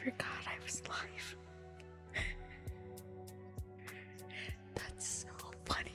forgot I was live. That's so funny.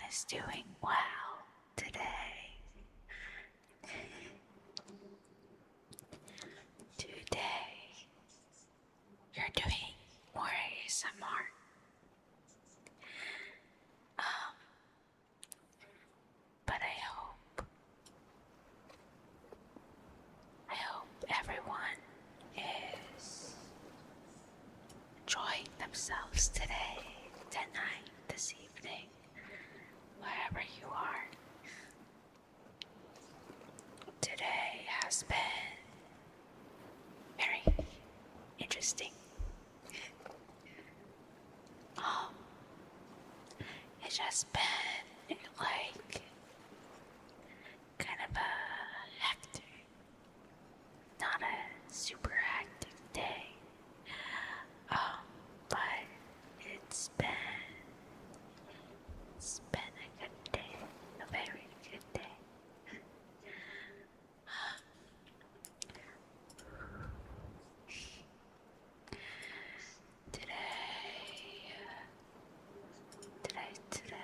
is doing well today. Today, you're doing more ASMR. But I hope everyone is enjoying themselves today, tonight, this evening, wherever you are. Today has been very interesting. It's just been like kind of a hectic, not a super hectic day. But it's been a good day, a very good day. Today,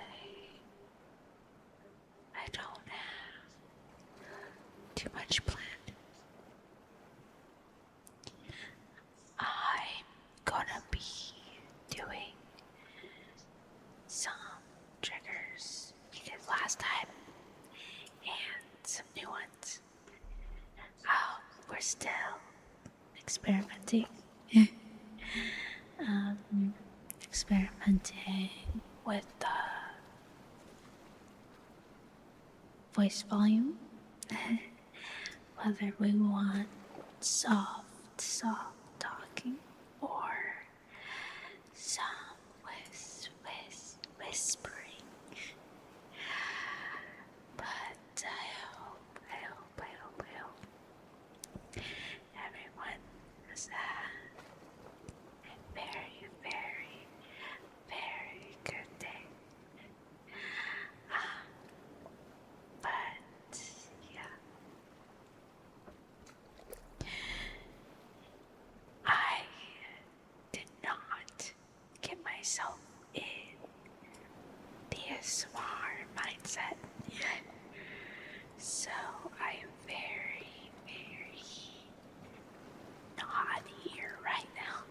I don't have too much planned. I'm gonna be doing some triggers we did last time and some new ones. We're still experimenting. Experimenting with the voice volume. Whether we want soft talking or some whispering. But I hope everyone has a very, very, very good day. But yeah, I did not get myself in the ASMR mindset yet, so I am very, very not here right now.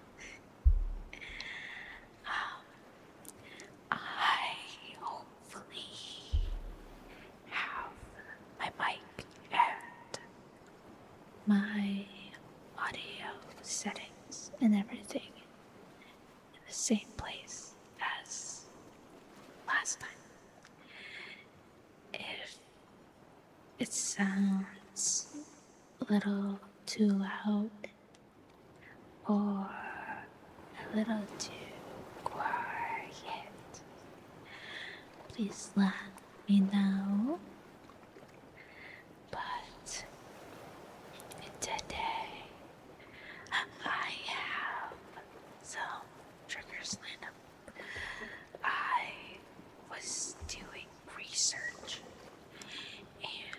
I hopefully have my mic and my audio settings and everything in the same place as last time. If it sounds a little too loud or a little too quiet, please let me know. But today I have some triggers lined up. I was doing research and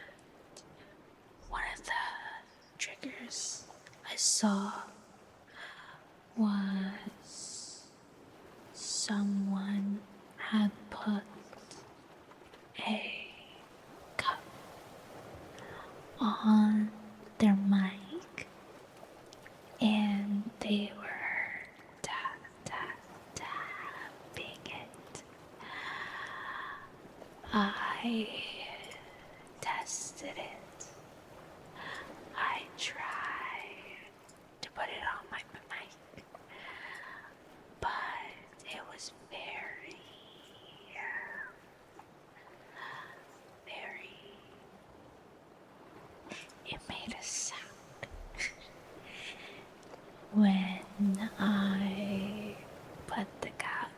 one of the triggers I saw was someone had put a cup on their mic and they were tapping it. I tested it. I tried to put it on my mic, but it was very it made a sound when I put the cup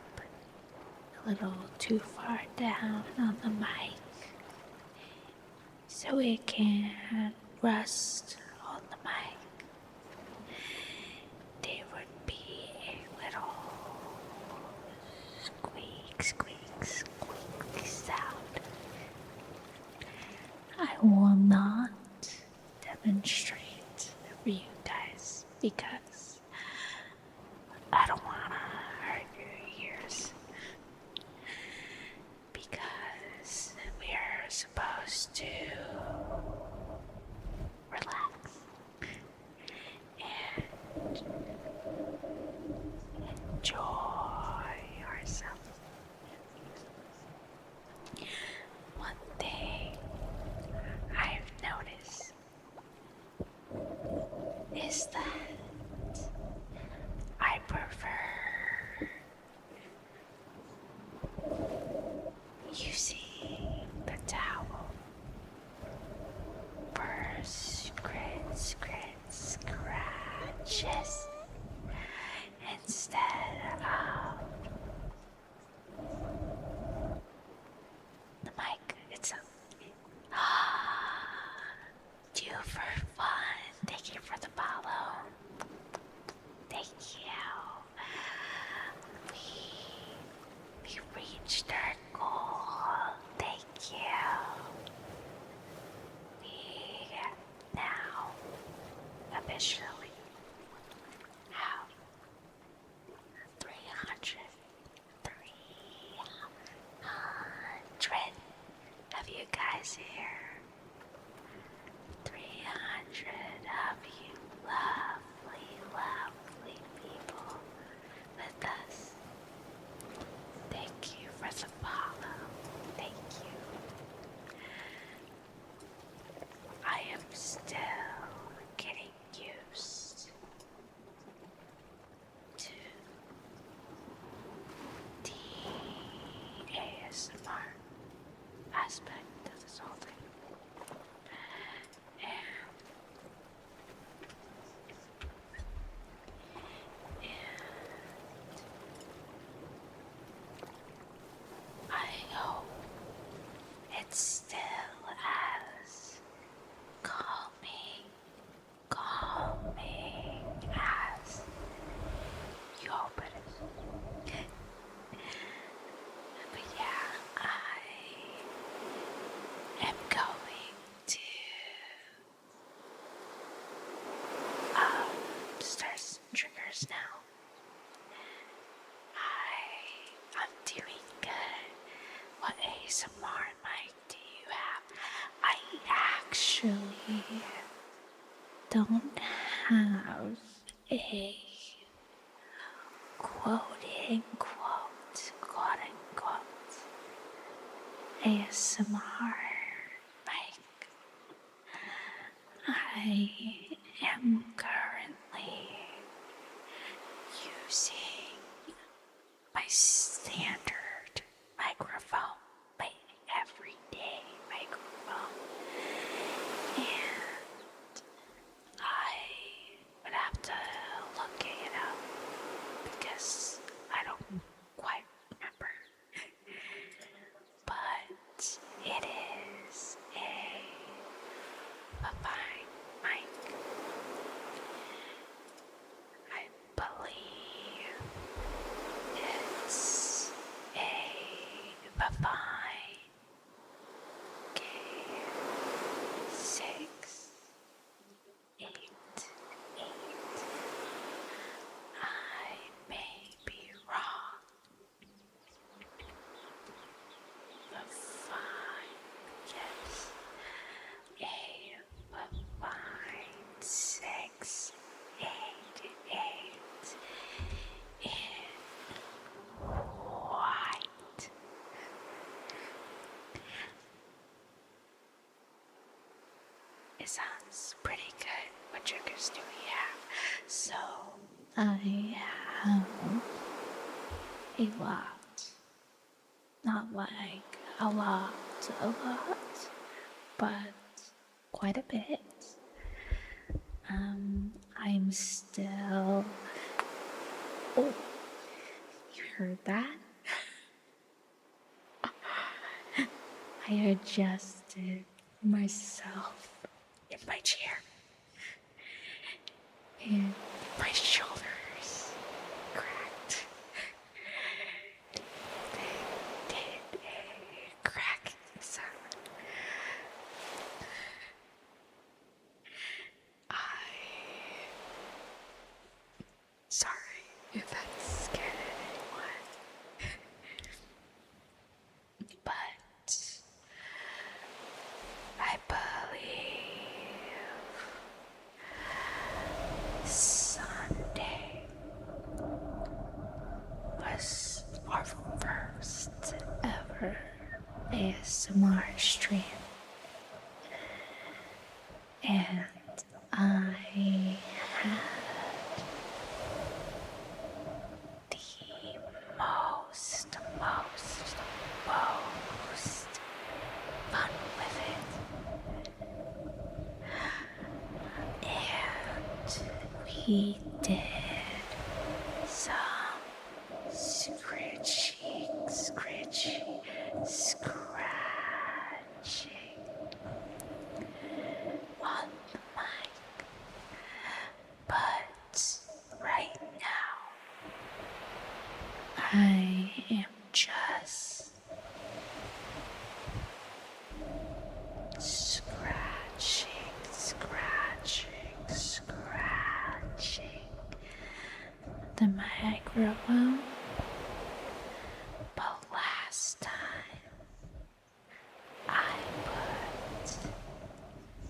a little too far down on the mic so it can rest on the mic. There would be a little squeak sound. I will not demonstrate for you guys because I don't want to hurt your ears. Because enjoy ourselves. One thing I've noticed is that I prefer using the towel for scratches instead of the mic itself. Do for fun. Thank you for the follow. Thank you. We reached our goal. Thank you. We now officially have 300 of you guys here. 300 of you lovely people with us. Thank you for the follow. Thank you. I am still getting used to the ASMR aspect of this whole thing. And I hope it's still as calming as you hope it is. But yeah, I am going to start some triggers now. I'm doing good. What ASMR mic do you have? I actually don't have a quote unquote ASMR mic. I am currently using my standard microphone, my everyday microphone, and I would have to look it up because I don't quite remember, but it is a fine mic. I believe it's a Vivine K688. I may be wrong. Vivine, yes. A Vivine 688 in white. It sounds pretty good. What triggers do we have? So, I have a lot. Not like a lot, but quite a bit. I'm still. Oh, you heard that? I adjusted myself in my chair, and my shoulders cracked. They did a cracking sound. Sorry if that scared anyone. But I believe Sunday he did some scratching on the mic. But right now, I am just scratching the microphone. But last time, I put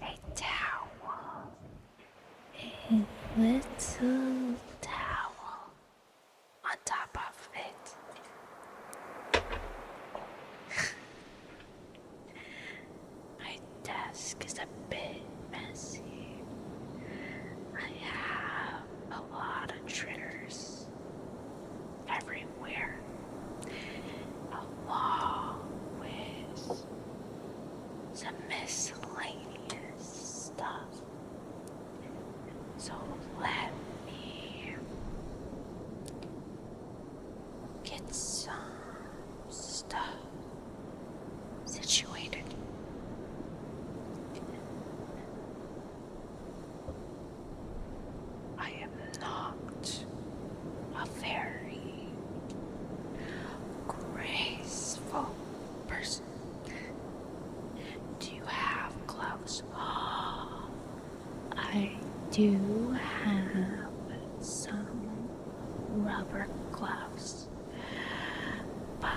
a towel, a little towel on top of it. My desk is a bit messy. I have a lot of triggers everywhere, along with some miscellaneous stuff. So let me get some stuff situated. I am not a very graceful person. Do you have gloves? I do have some rubber gloves, but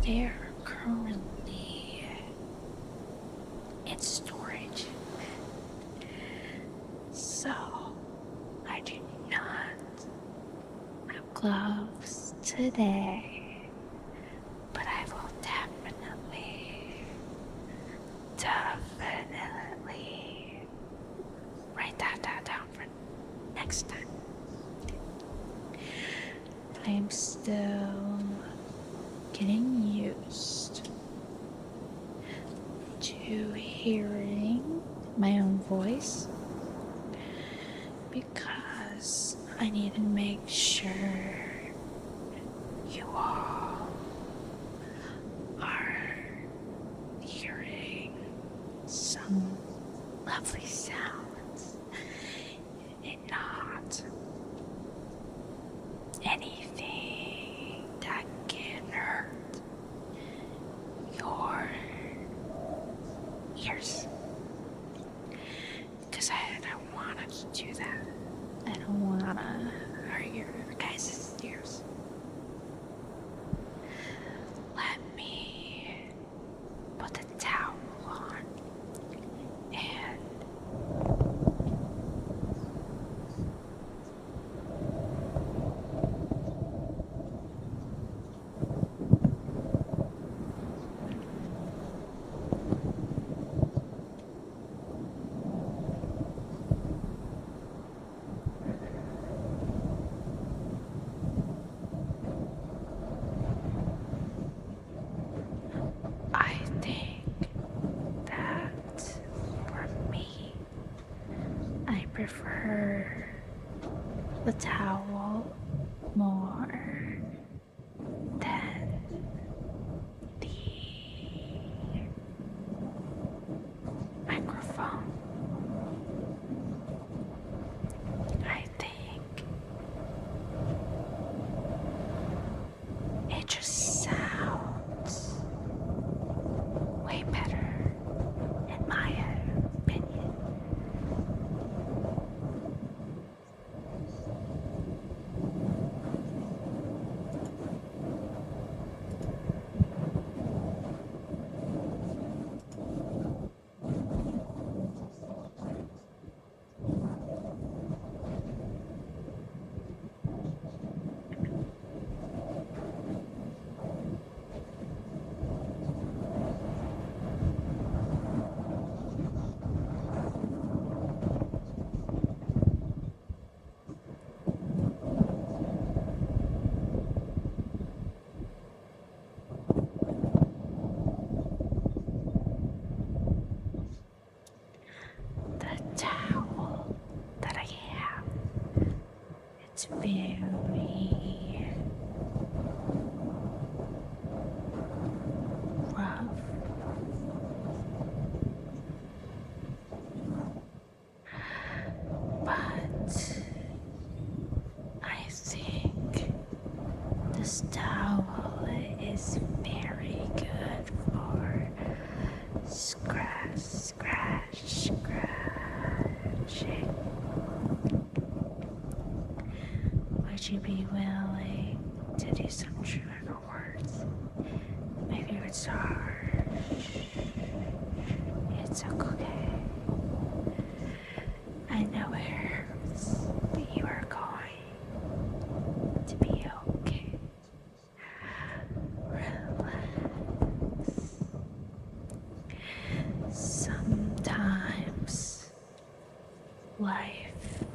they're currently in storage. So I do not have gloves today, but I will definitely write that down for next time. I am still getting used to hearing my own voice because I need to make sure you all are hearing some lovely sounds and not anything that can hurt your ears. Because I don't want to do that. I don't want to hurt your guys' ears. Let me put the towel on and I think that for me, I prefer the towel more than the microphone. I think it just sounds way better, in my opinion. It's very rough. But I think this towel is very good for scratching. Would you be willing to do some trigger words? My favorites are, it's okay. I know it hurts, but you are going to be okay. Relax. Sometimes life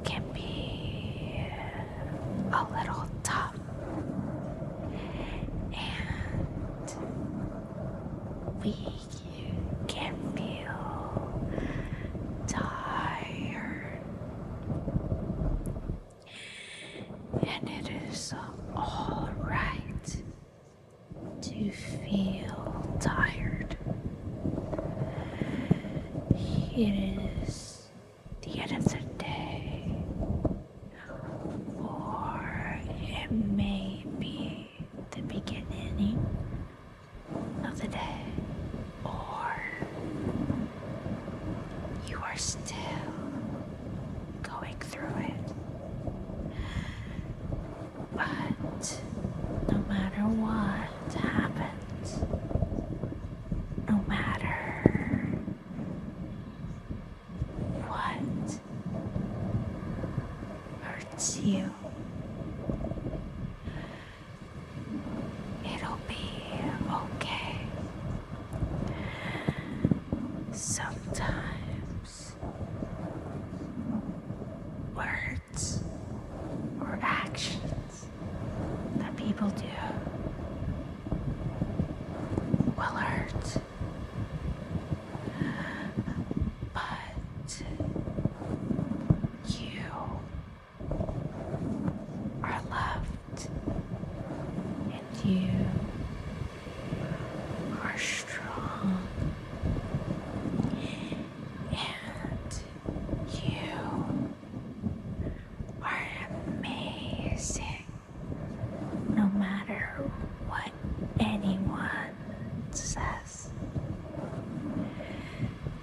can be a little tough, and we can feel tired, and it is all right to feel tired. It is the end of the day, or it may be the beginning of the day, or you are still going through it. But no matter what happens, no matter what hurts you, it'll be okay. Sometimes words or actions that people do will hurt, but you are loved, and you are strong, and you are amazing, no matter what anyone says.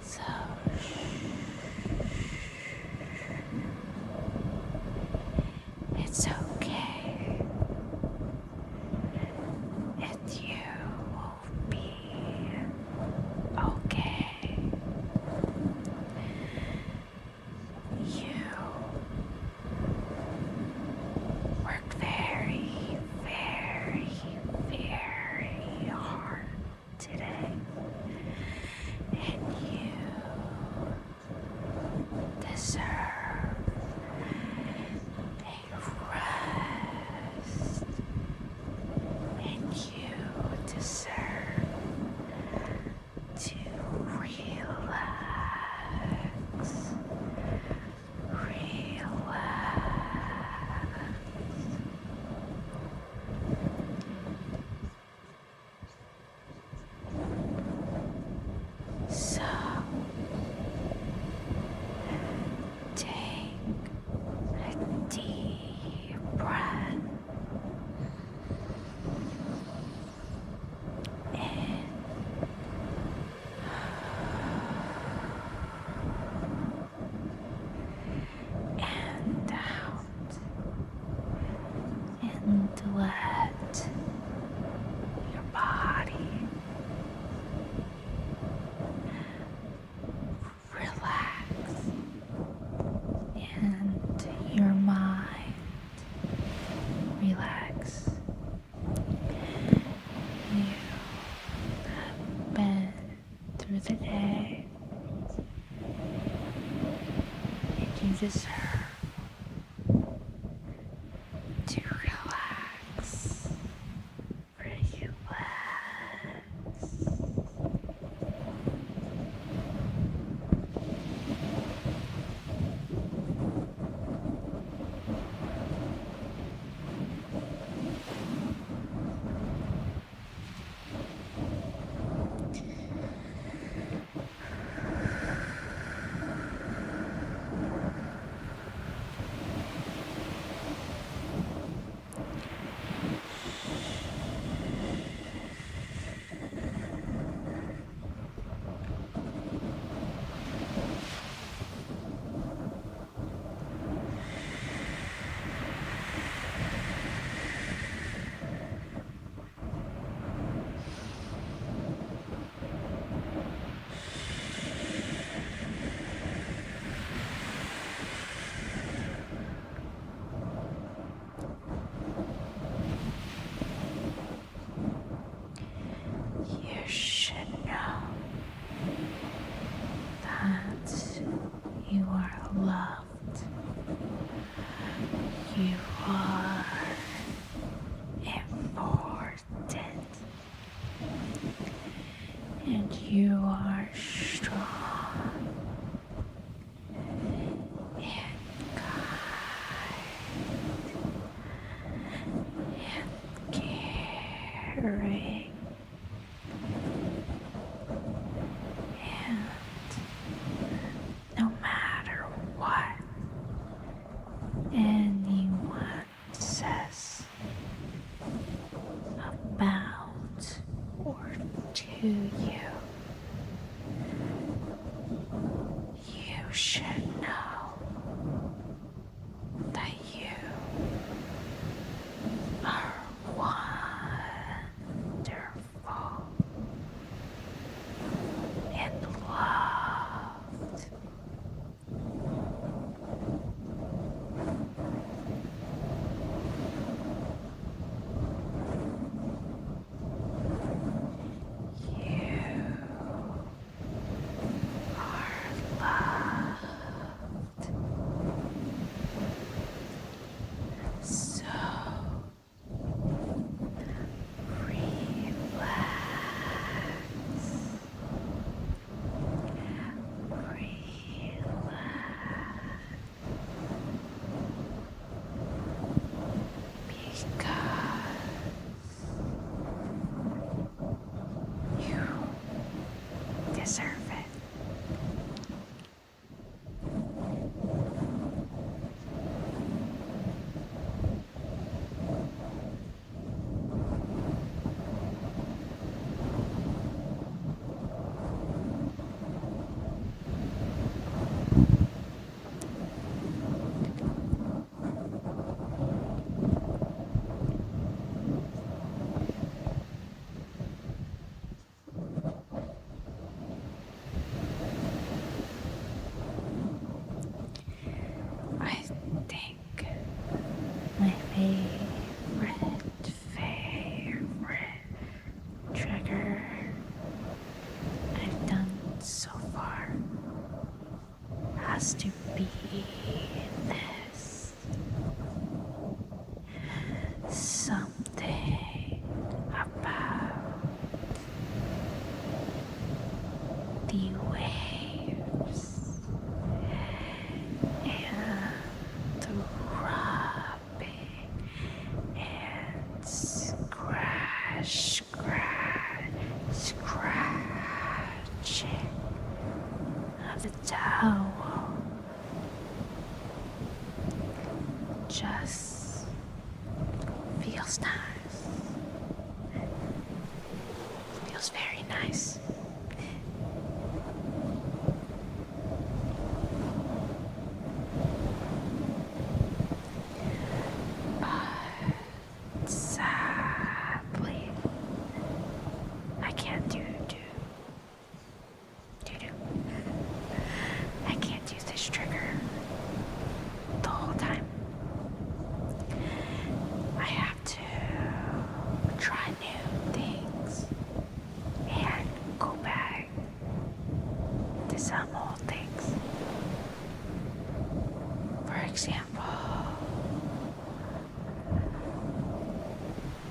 So it's okay, and you will be okay. You worked very, very, very hard today, and you deserve a rest, and you deserve to relax. So take a deep breath in and out, and let your body relax, and your mind relax. You have been through the day, and you deserve to relax. loved. You are important. And you are strong and kind and caring. And no matter what anyone says about or to you, you should know that you are wonderful and loved. You are loved. So relax. Relax. Because you deserve it. I think my favorite trigger I've done so far has to be this. Something about the waves and the rubbing and scratching of the towel just feels nice. Feels very nice. But sadly, I can't do. I can't use this trigger the whole time. I have to try new things and go back to some old things. For example,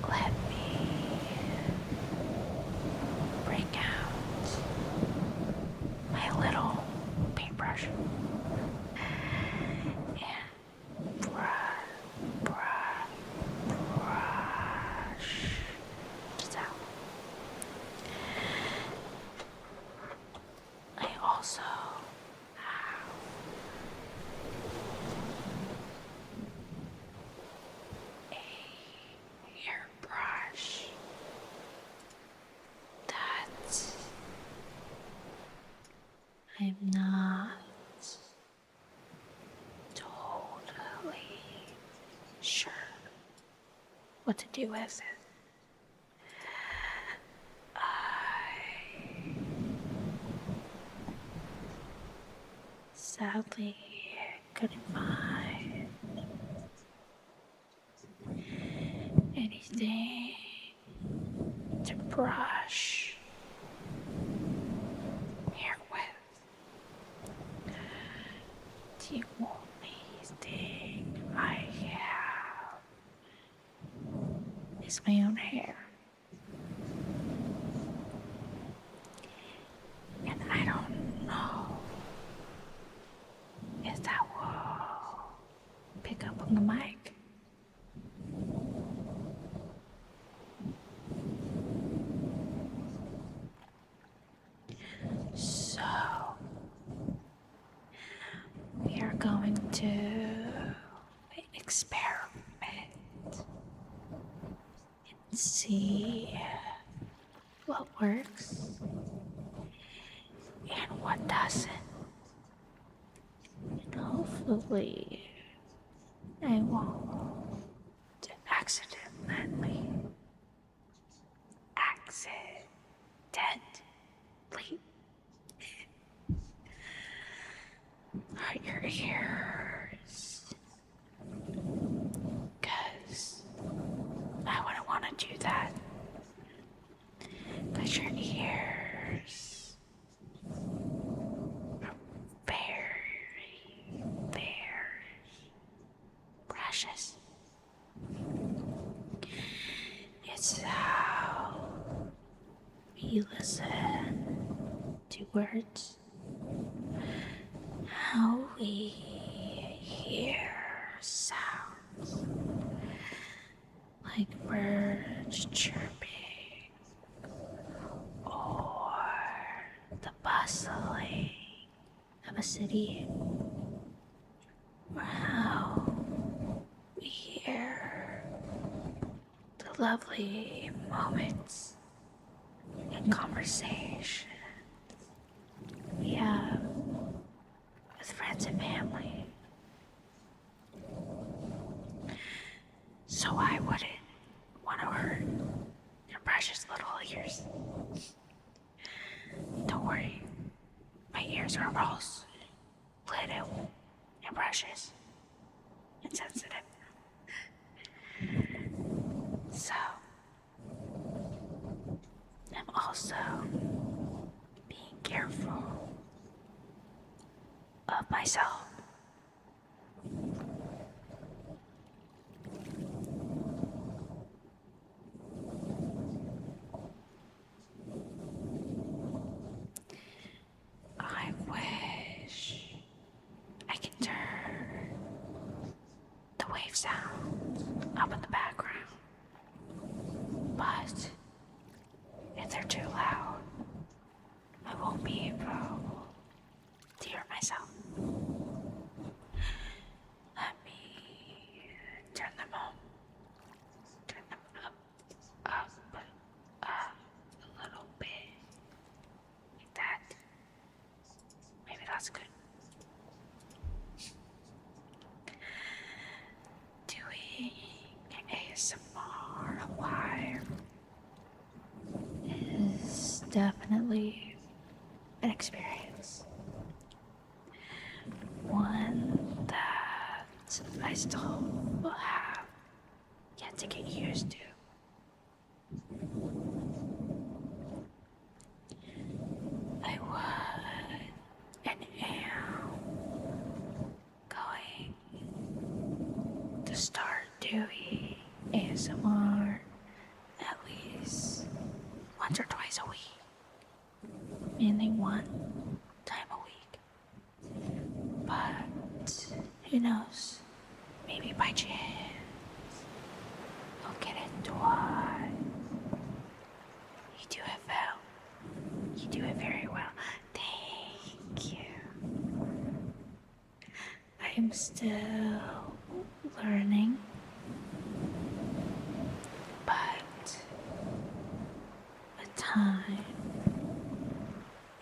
let me bring out my little paintbrush and brush it out. I also have a hairbrush that I'm not totally sure what to do with it. I sadly couldn't find anything to brush hair with. The only thing I have is my own hair. And I don't know if that will pick up on the mic. So, we are going to experiment and see what works and what doesn't. And hopefully, I won't accidentally hurt your ears. Because I wouldn't want to do that. Because your ears are very, very precious. It's how we listen to words, how we hear sounds like birds chirping or the bustling of a city, or how we hear the lovely moments in conversation we have with friends and family. So I wouldn't want to hurt your precious little ears. Don't worry, my ears are all little and precious and sensitive. So, I'm also being careful of myself. I wish I could turn the wave sounds up in the background, but if they're too loud, I won't be able to hear myself. Let me turn them up a little bit, like that. Maybe that's good. Doing ASMR live is definitely an experience. One that I still have yet to get used to. I would and am going to start doing ASMR at least once or twice a week, mainly one time a week. But who knows? Maybe by chance I'll get into it. You do it well. You do it very well. Thank you. I'm still learning, but with time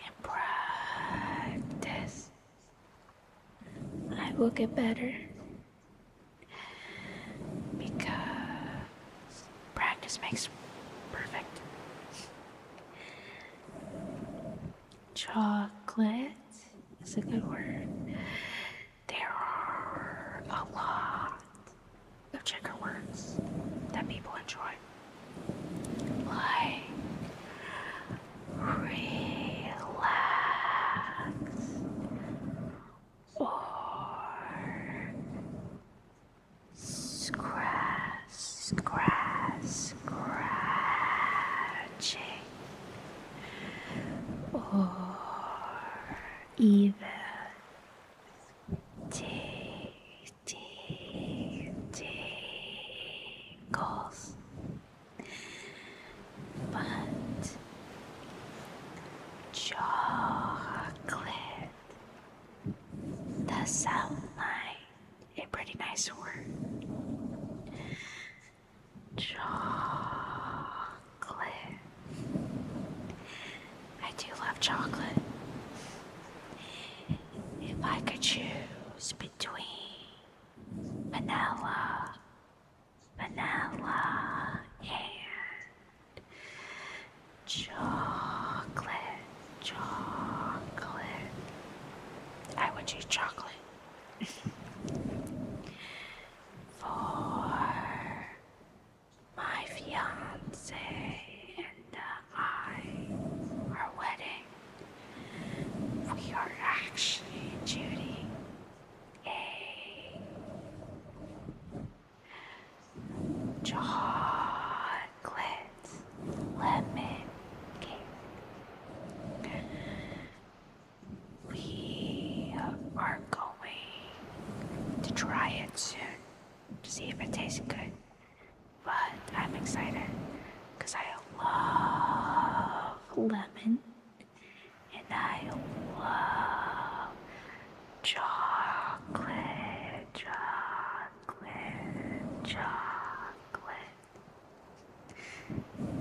and practice, I will get better, because practice makes perfect. Chocolate is a good word. There are a lot of trigger words that people enjoy, like relax or even tingles. But chocolate does sound like a pretty nice word. Chocolate. I do love chocolate. If I could choose between vanilla, and chocolate, I would choose chocolate. For my fiance and our wedding, we are actually shooting a chocolate lemon cake. We are going to try it soon to see if it tastes good. But I'm excited because I love lemon and I love chocolate.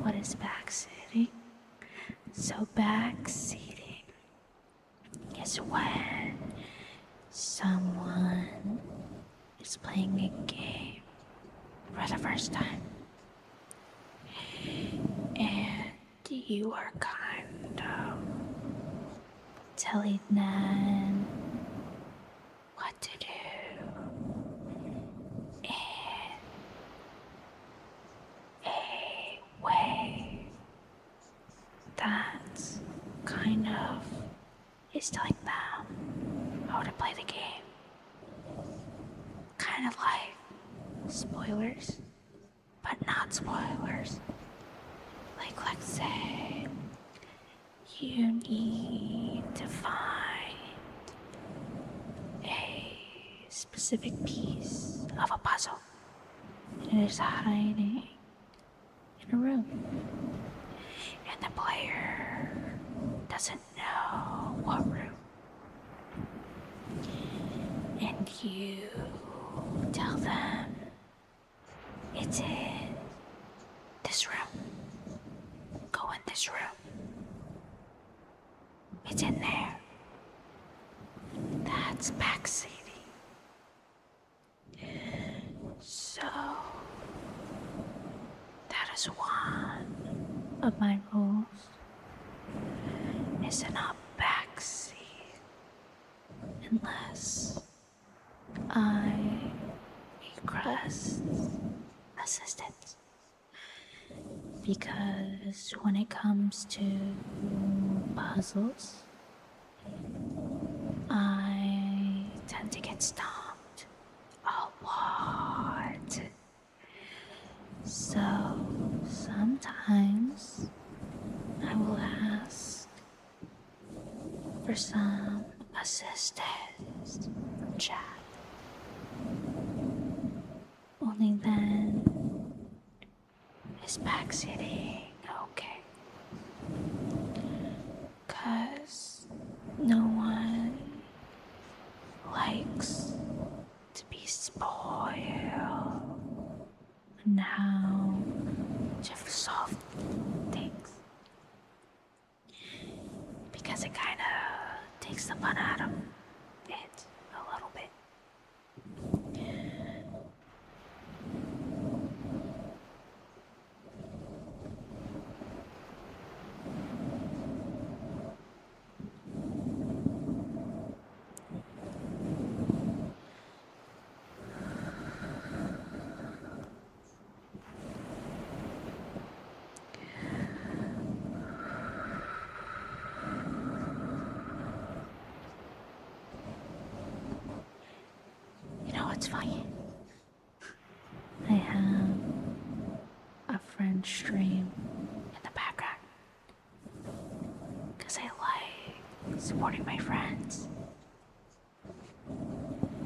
What is backseating? So backseating is when someone is playing a game for the first time and you are kind of telling them what to do in a way that kind of is telling them how to play the game. Kind of like spoilers, but not spoilers. Like, let's say you need to find a specific piece of a puzzle, and it is hiding in a room, and the player doesn't know what room, and you tell them it's in this room. Go in this room. It's in there. That's backseating. So, that is one of my rules. Is to not backseat unless I request assistance. Because when it comes to puzzles, I tend to get stomped a lot. So sometimes I will ask for some assistance from chat. Only then is backseating okay. 'Cause no one likes to be spoiled on how to solve things. Because it kind of takes the fun out of it a little bit. You know what's funny? I have a friend stream in the background because I like supporting my friends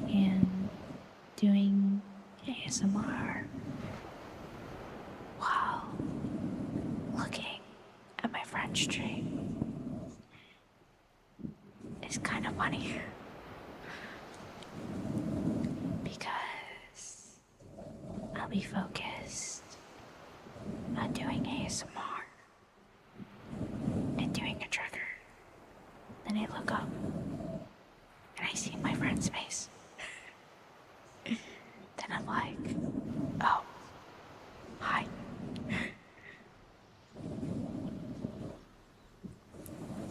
and doing ASMR while looking at my friend's tree is kind of funny because I'll be focused on doing ASMR and doing a trigger. Then I look up and I see my friend's face. Then I'm like, oh, hi.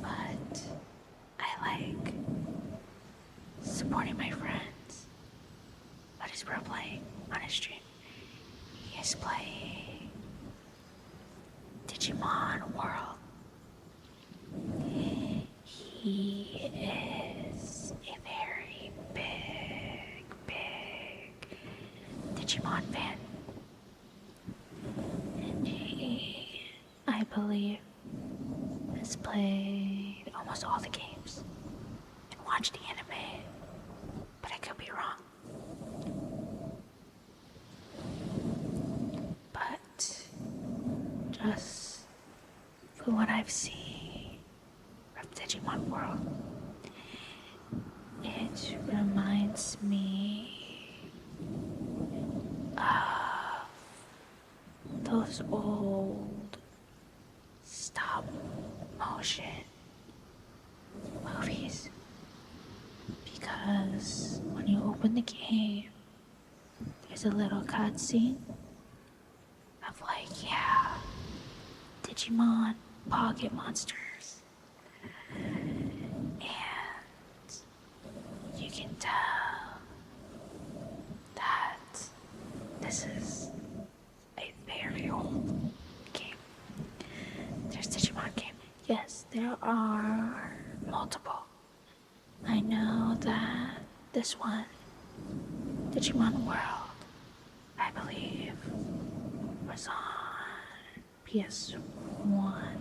But I like supporting my friends. But he's pro playing on his stream. He is playing Digimon World. He is a very big Digimon fan. And he, I believe, has played almost all the games and watched the anime, but I could be wrong. But just for what I've seen from Digimon World, it reminds me of those old stop motion movies, because when you open the game, there's a little cutscene of like, yeah, Digimon pocket monsters, and you can tell that this is a very old game. There's Digimon game. Yes, there are multiple. I know that this one, Digimon World, I believe, was on PS1,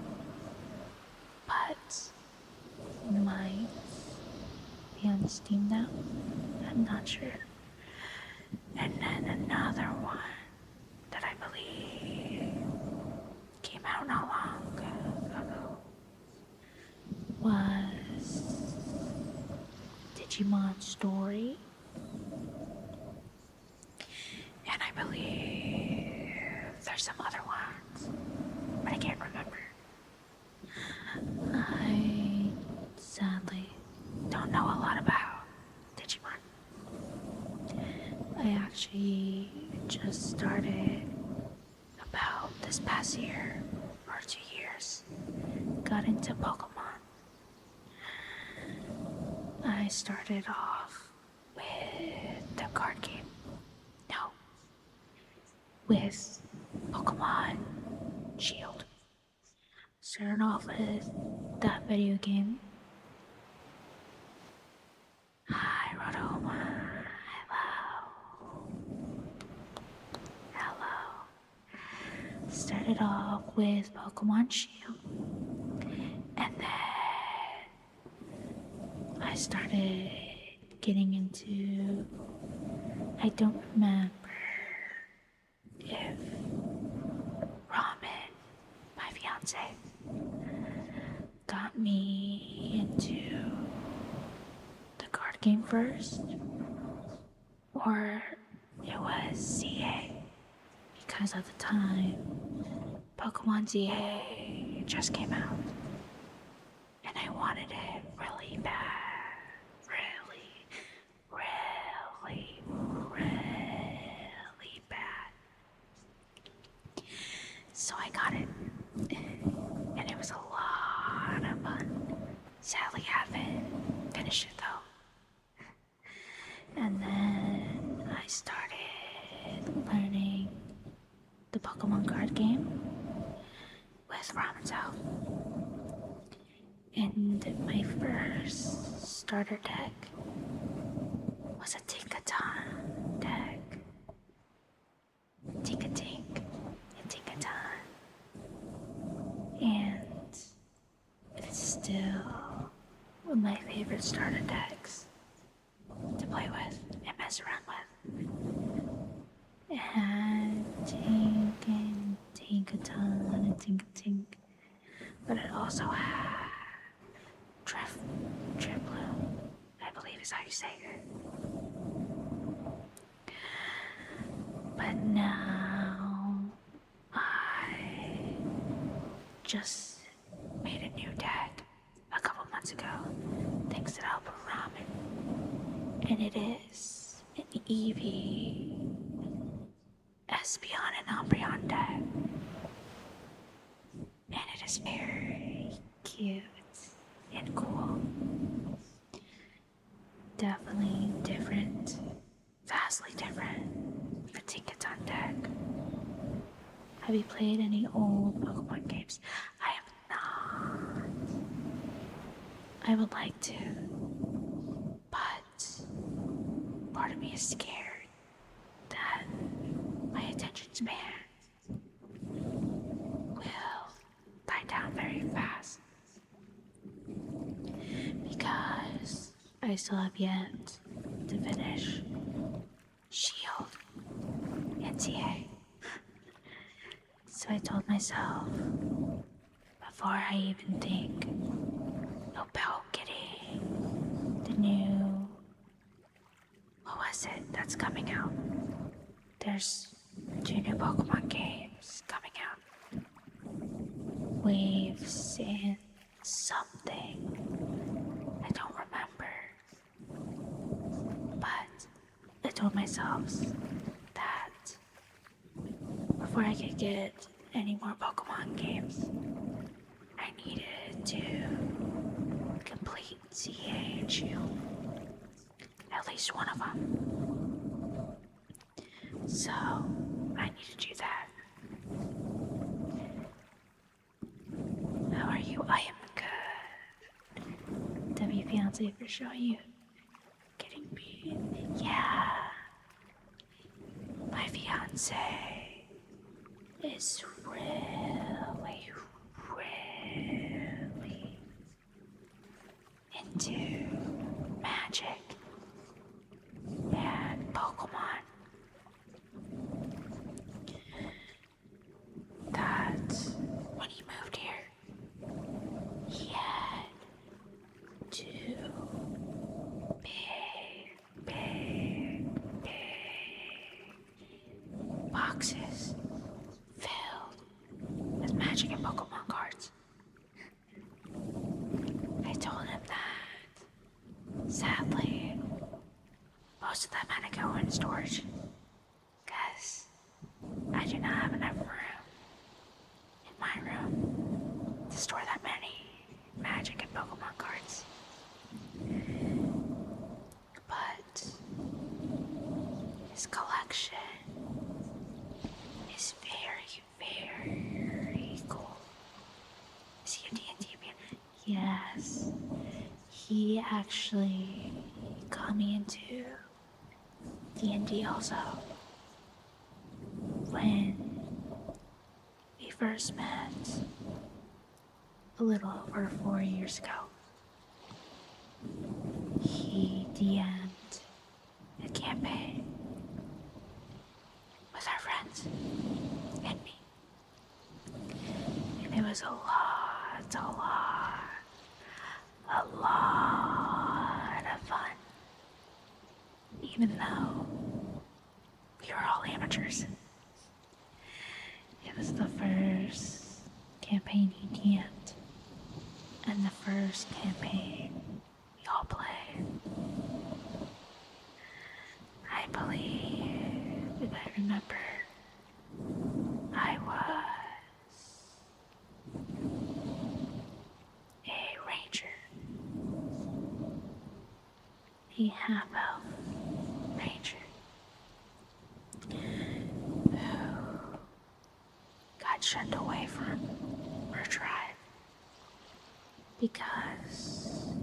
but might be on Steam now. I'm not sure. And then another one that I believe came out not long ago was Digimon Story. And I believe there's some other ones, but I can't remember. I sadly don't know a lot about Digimon. I actually just started about this past year or 2 years, got into Pokemon. I started off with the card game. No, with Pokemon Shield. Started off with that video game. Hi, Rodoma. Hello. Started off with Pokemon Shield. And then I started getting into, I don't remember if Ramen, my fiance, got me into the card game first, or it was ZA, because at the time Pokemon ZA just came out and I wanted it really bad. Really bad. So I got it, and it was a lot of fun. Sadly, haven't finished it though. And then I started learning the Pokemon card game with Ramen. And my first starter deck was a Tinkaton deck. Tinkatink and Tinkaton. And it's still my started starter decks to play with and mess around with. It had Tink and Tinkaton and Tink, but it also had Driploom, I believe is how you say it. But now I just made a new deck a couple months ago, thanks to the help of Ramen. And it is an Eevee, Espeon, and Umbreon deck. And it is very cute and cool. Definitely different, vastly different for Tinkaton deck. Have you played any old Pokemon games? I have not. I would like to, but part of me is scared that my attention span will die down very fast because I still have yet to finish Shield and TA. So I told myself, before I even think about getting the new, what was it that's coming out? There's 2 new Pokemon games coming out. Waves and something. I don't remember. But I told myself that before I could get any more Pokemon games, I needed to complete CA and Shield. At least one of them. So, I need to do that. How are you? I am good. W fiance for sure. You getting beat? Yeah. My fiance is really into magic and Pokemon. That when he moved here, he had 2 big boxes filled with magic and Pokemon cards. I told him that, sadly, most of them had to go in storage because I do not have enough room in my room to store that many magic and Pokemon cards. But his collection is very cool. Is he a D&D man? Yes. He actually got me into D&D also. When we first met, a little over 4 years ago, he DM'd a campaign with our friends and me. And it was a lot of fun. Even though we were all amateurs. It was the first campaign he DM'd, and the first campaign we all played. I believe, if I remember, I was a ranger. A half-elf ranger who got shunned away from her tribe because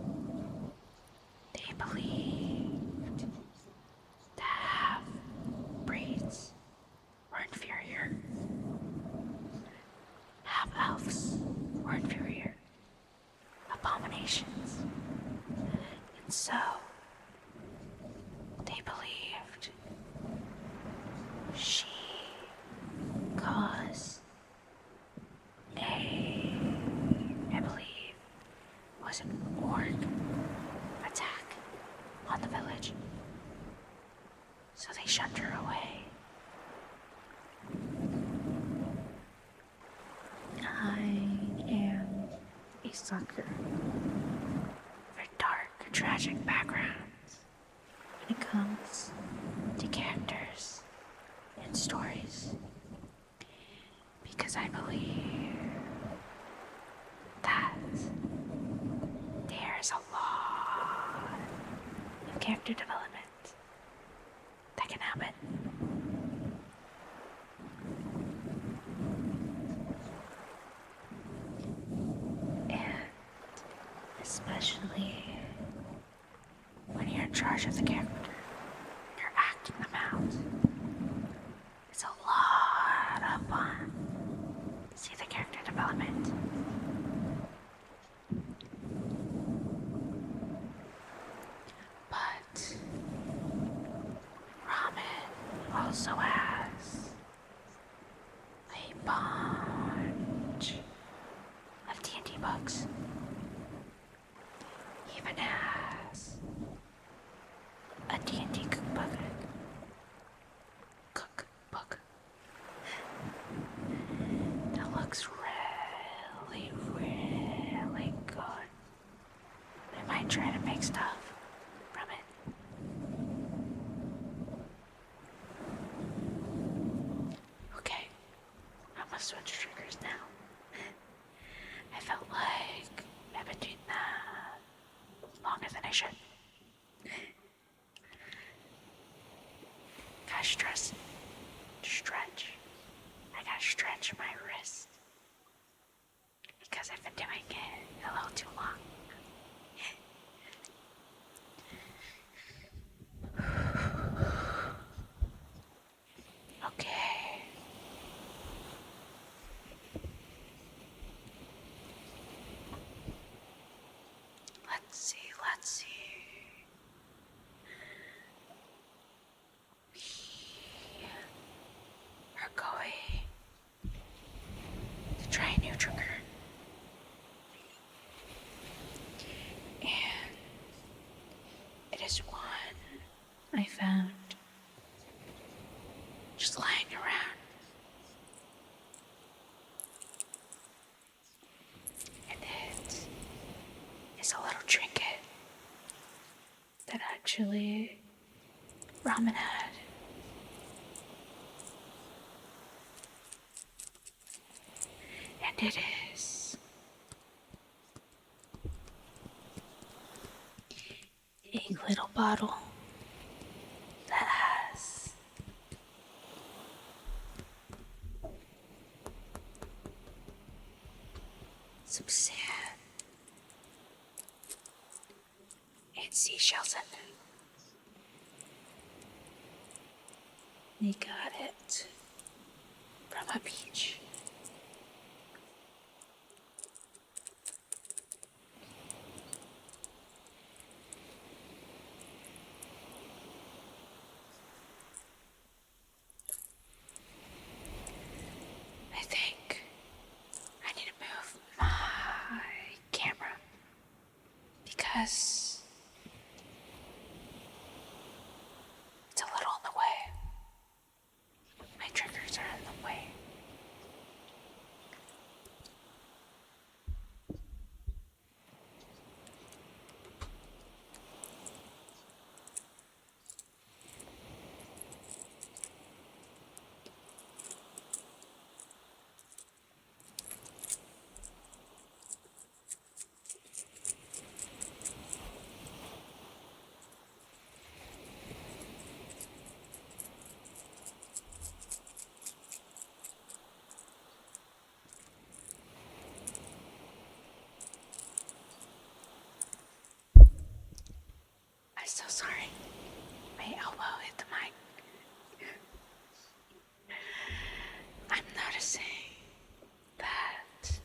they believed that half-breeds were inferior. Half-elves were inferior. Abominations. so they shunned her away. I am a sucker for dark, tragic backgrounds when it comes to characters and stories, because I believe that there's a lot of character development that can happen. And especially when you're in charge of the character, you're acting them out. It's a lot of fun to see the character development. But ramen also has a bunch of D&D books. Even has a D&D cookbook. That looks really, really good. I might try to make stuff from it. Okay, I'm gonna switch triggers now. I felt like I've been doing that longer than I should. Gotta stretch. I gotta stretch my wrist because I've been doing it a little too long. Okay. Let's see. We are going to try a new trigger. And it is one I found just lying around. And it is a little trinket that actually ramen had. And it is a little bottle that has some sand and seashells in it. They got it from a beach. I think I need to move my camera because it's a little in the way. My triggers are in the way. I'm so sorry. My elbow hit the mic. I'm noticing that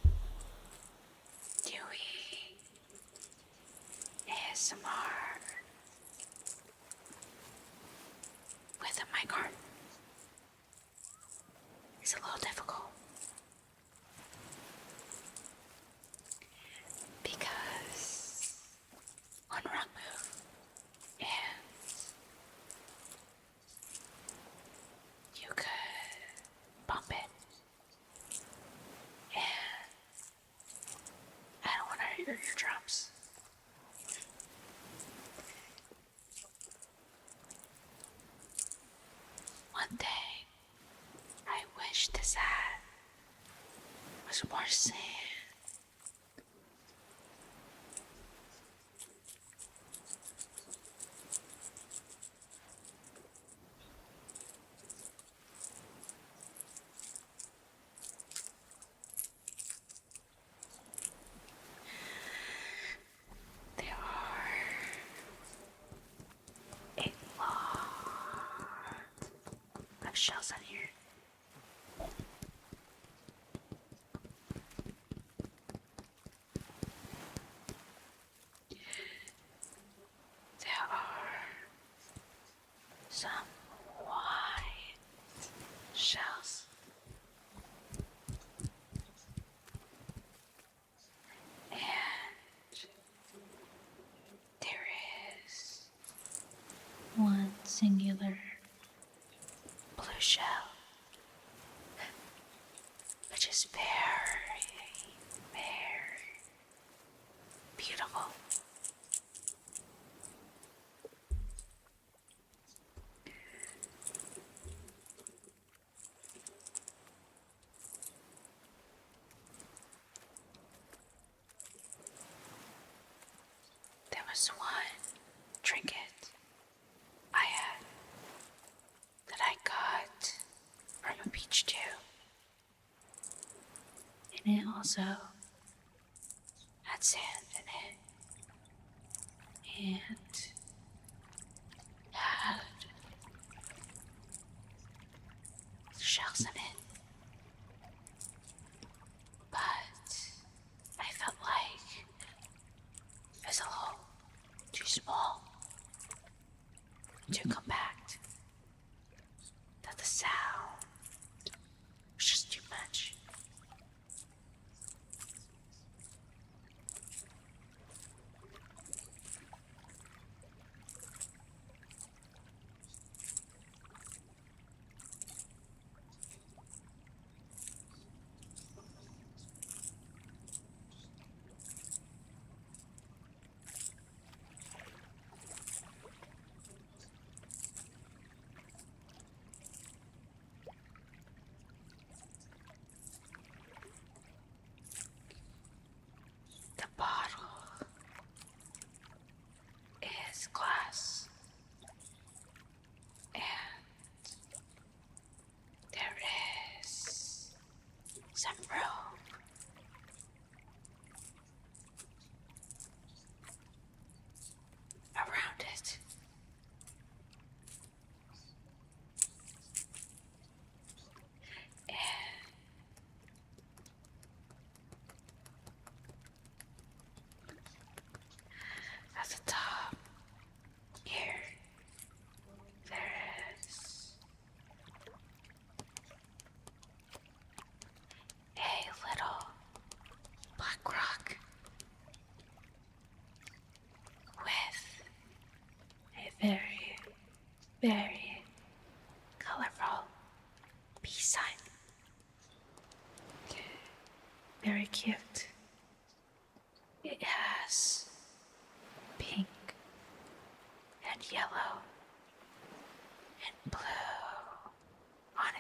doing ASMR with a mic arm is a little difficult because one wrong move and your eardrums. One day, I wish this hat was more sand. There are a lot of shells on here. There are some white shells. And there is one singular blue shell, which is very, very beautiful. There was one trinket I had that I got from a beach too. And it also had sand in it. And had shells in it. But I felt like it was a little too small, too compact, that the sound was just too much. The bottle is glass, and there is some rope around it. And at the top here, there is a little black rock with a very, very colorful peace sign. Very cute. It has pink and yellow and blue on it.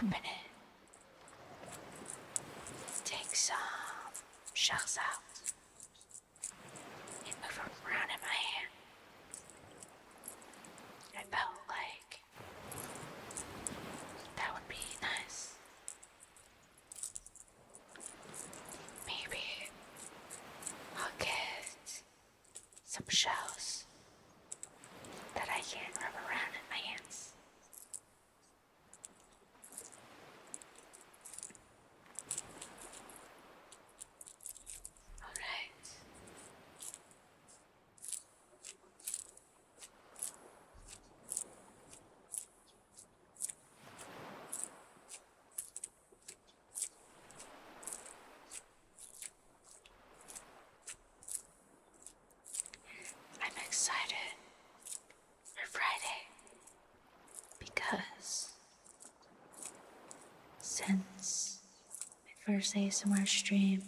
open it, take some shells out, and move them around in my hand. I felt like that would be nice. Maybe I'll get some shells that I can rub around in my hands. Alright. I'm excited for Friday because since my first ASMR stream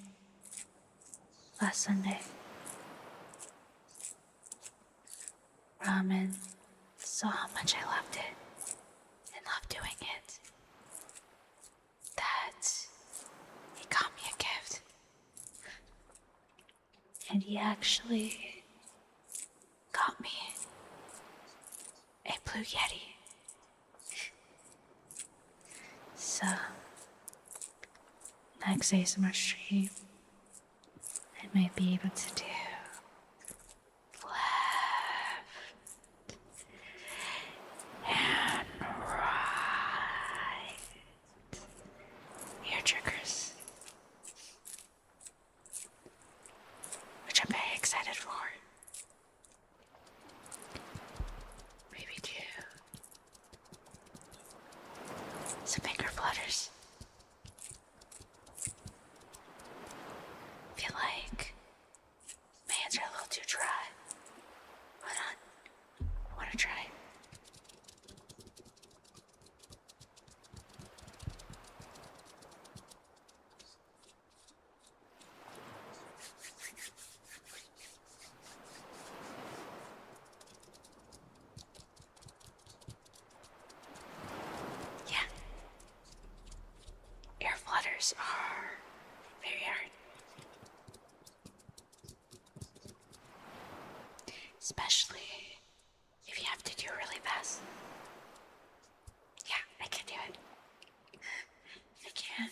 last Sunday, Ramen saw how much I loved it and loved doing it, that he got me a gift. And he actually got me a Blue Yeti. So, next ASMR stream, I might be able to do left and right ear triggers, which I'm very excited for. Maybe do some finger flutters. Feel like my hands are a little too dry. Hold on, I want to try. Yeah, ear flutters are very hard. Especially if you have to do it really fast. Yeah, I can do it. I can.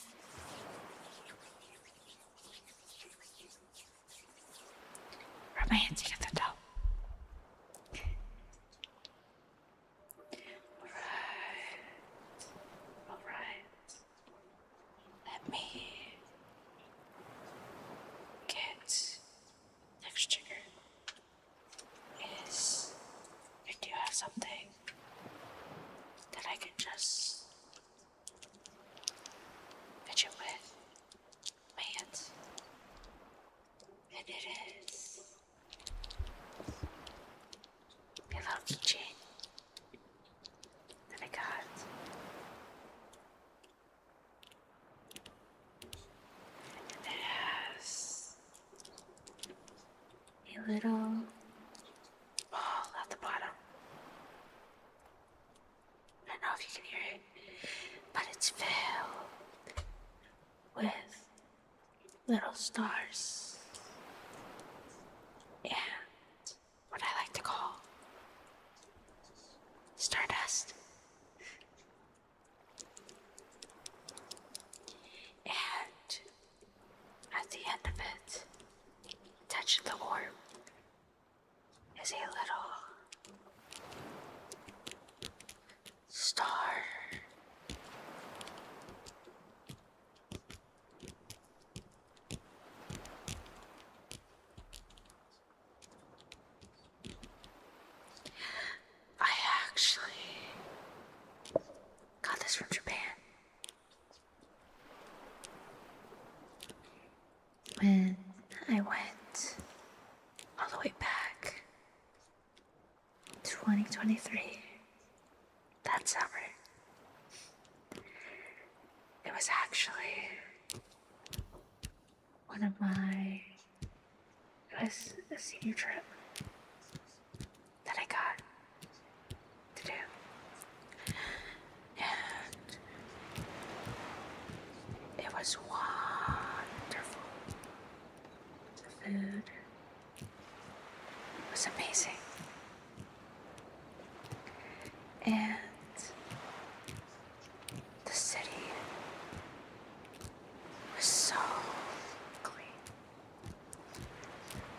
Rub my hands together though. Alright. Let me get next trigger. Is I do have something that I can just fidget with my hands. And it is a little keychain that I got. And it has a little ball at the bottom. I don't know if you can hear it, but it's filled with little stars and what I like to call stardust. And at the end of it, attached to the orb, is a little star. I actually got this from Japan when I went all the way back 2023, that summer. It was actually one of my, it was a senior trip that I got to do. And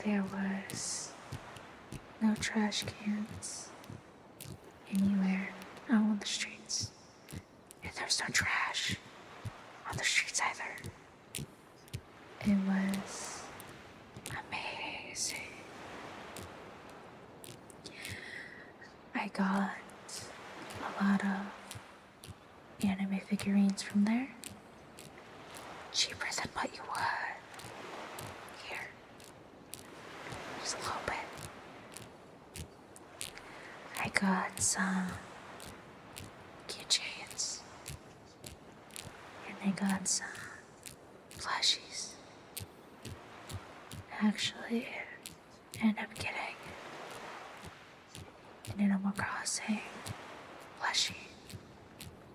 there was no trash cans anywhere out on the streets. And there's no trash on the streets either. It was amazing. I got a lot of anime figurines from there. Cheaper than what you would here. Just a little bit. I got some keychains. And I got some plushies. Actually, I ended up getting an Animal Crossing plushie.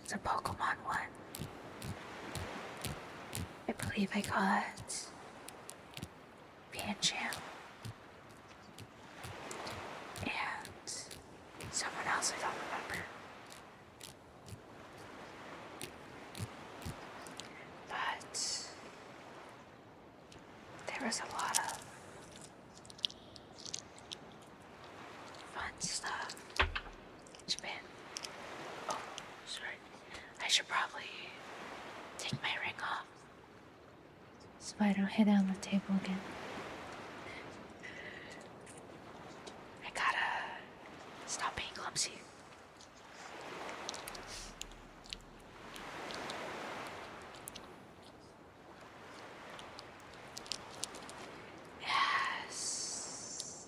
It's a Pokemon one. I believe I got Pancham and someone else I don't remember. But there was a lot of fun stuff in Japan. Oh, sorry. I should probably take my ring off so I don't hit it on the table again. I gotta stop being clumsy. Yes.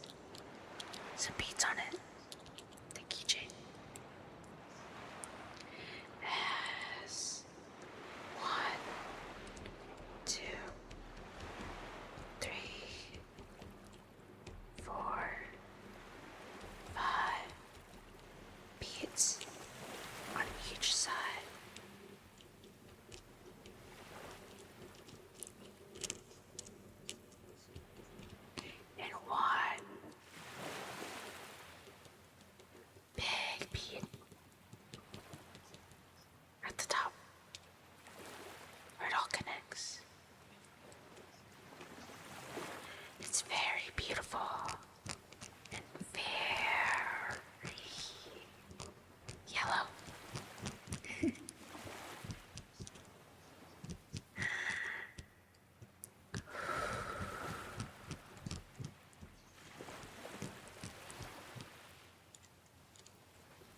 Some beads on it. The keychain. Yes. 1, 2, 3, 4, 5 beads on each side. And 1 big bead at the top where it all connects. It's very beautiful and very yellow.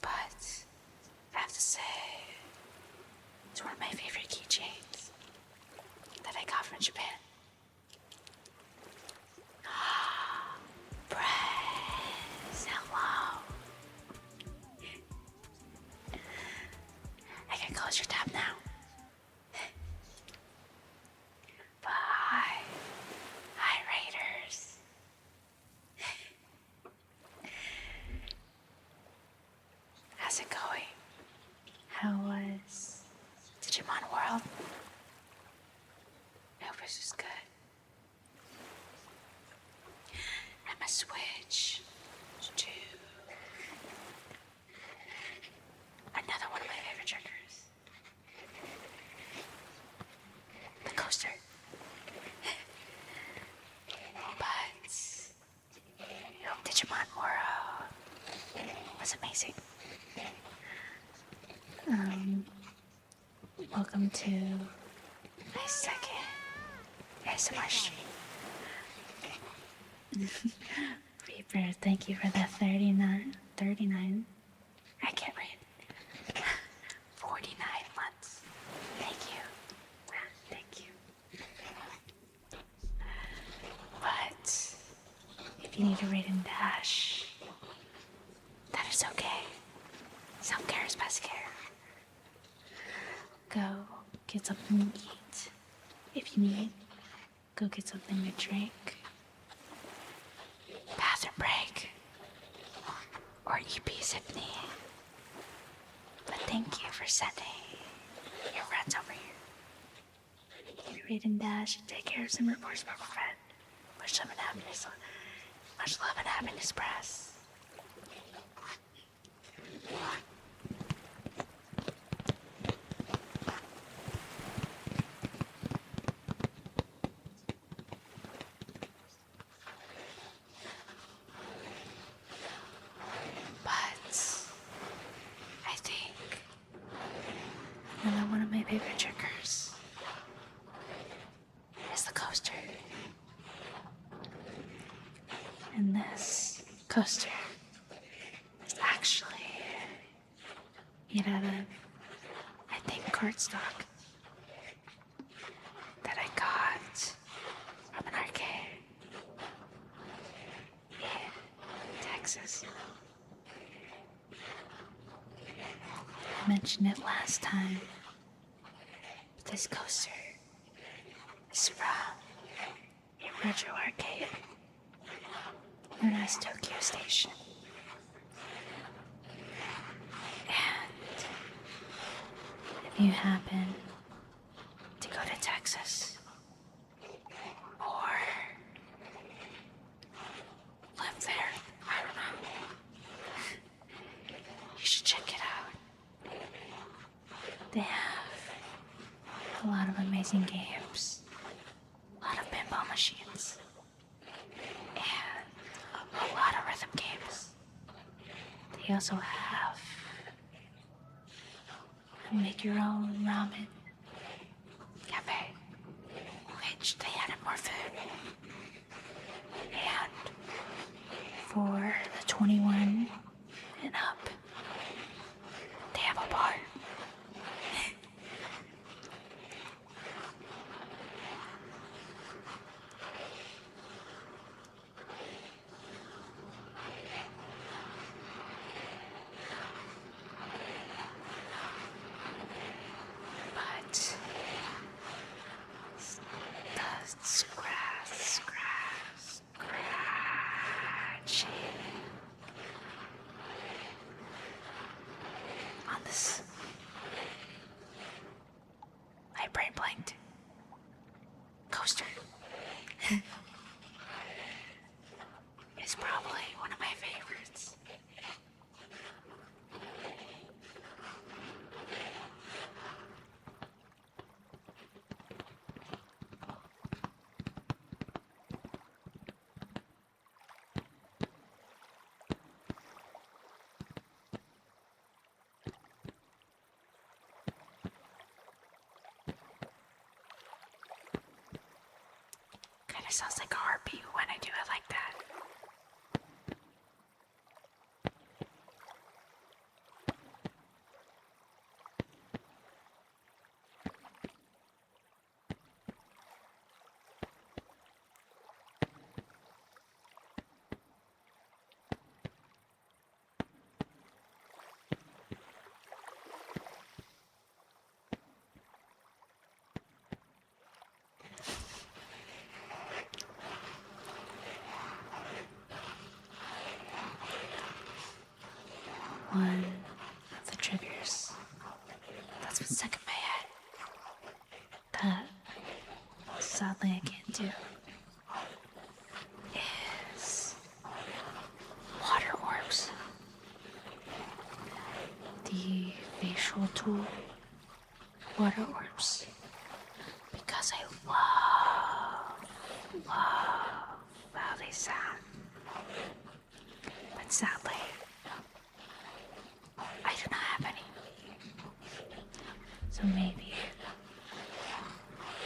But I have to say, it's one of my favorite keychains that I got from Japan. Press, hello. I can close your tab now. Bye. Hi, Raiders. How's it going? How was Digimon World? I hope this was good. I'm gonna switch to another one of my favorite triggers. The coaster. But Digimon World was amazing. Welcome to my second ASMR stream. Reaper, thank you for the 39. I can't read. 49 months. Thank you. Thank you. But if you need a raid and dash, that is okay. Self-care is best care. Go get something to eat. If you need, go get something to drink. Bathroom break. Or EPs if need. But thank you for sending your friends over here. Read and dash and take care of some reports for a friend. Much love and happiness. Much love and happiness, press. Another one of my favorite triggers is the coaster. And this coaster is actually made out of, I think, cardstock that I got from an arcade in Texas. I mentioned it last time, but this coaster is from a retro arcade known as Tokyo Station. And if you happen to go to Texas or live there, I don't know, you should check it out. They have a lot of amazing games, a lot of pinball machines, and a lot of rhythm games. They also have a make your own ramen cafe, which they added more food. And for the 21 and up, they have a bar. But the scratching on this, my brain blanked, coaster is probably one of my favorites. Kind of sounds like a heartbeat when I do it like that. One of the triggers that's been stuck in my head that sadly I can't do is water orbs. The facial tool water orbs. Because I love how they sound. But sadly, I do not have any. So maybe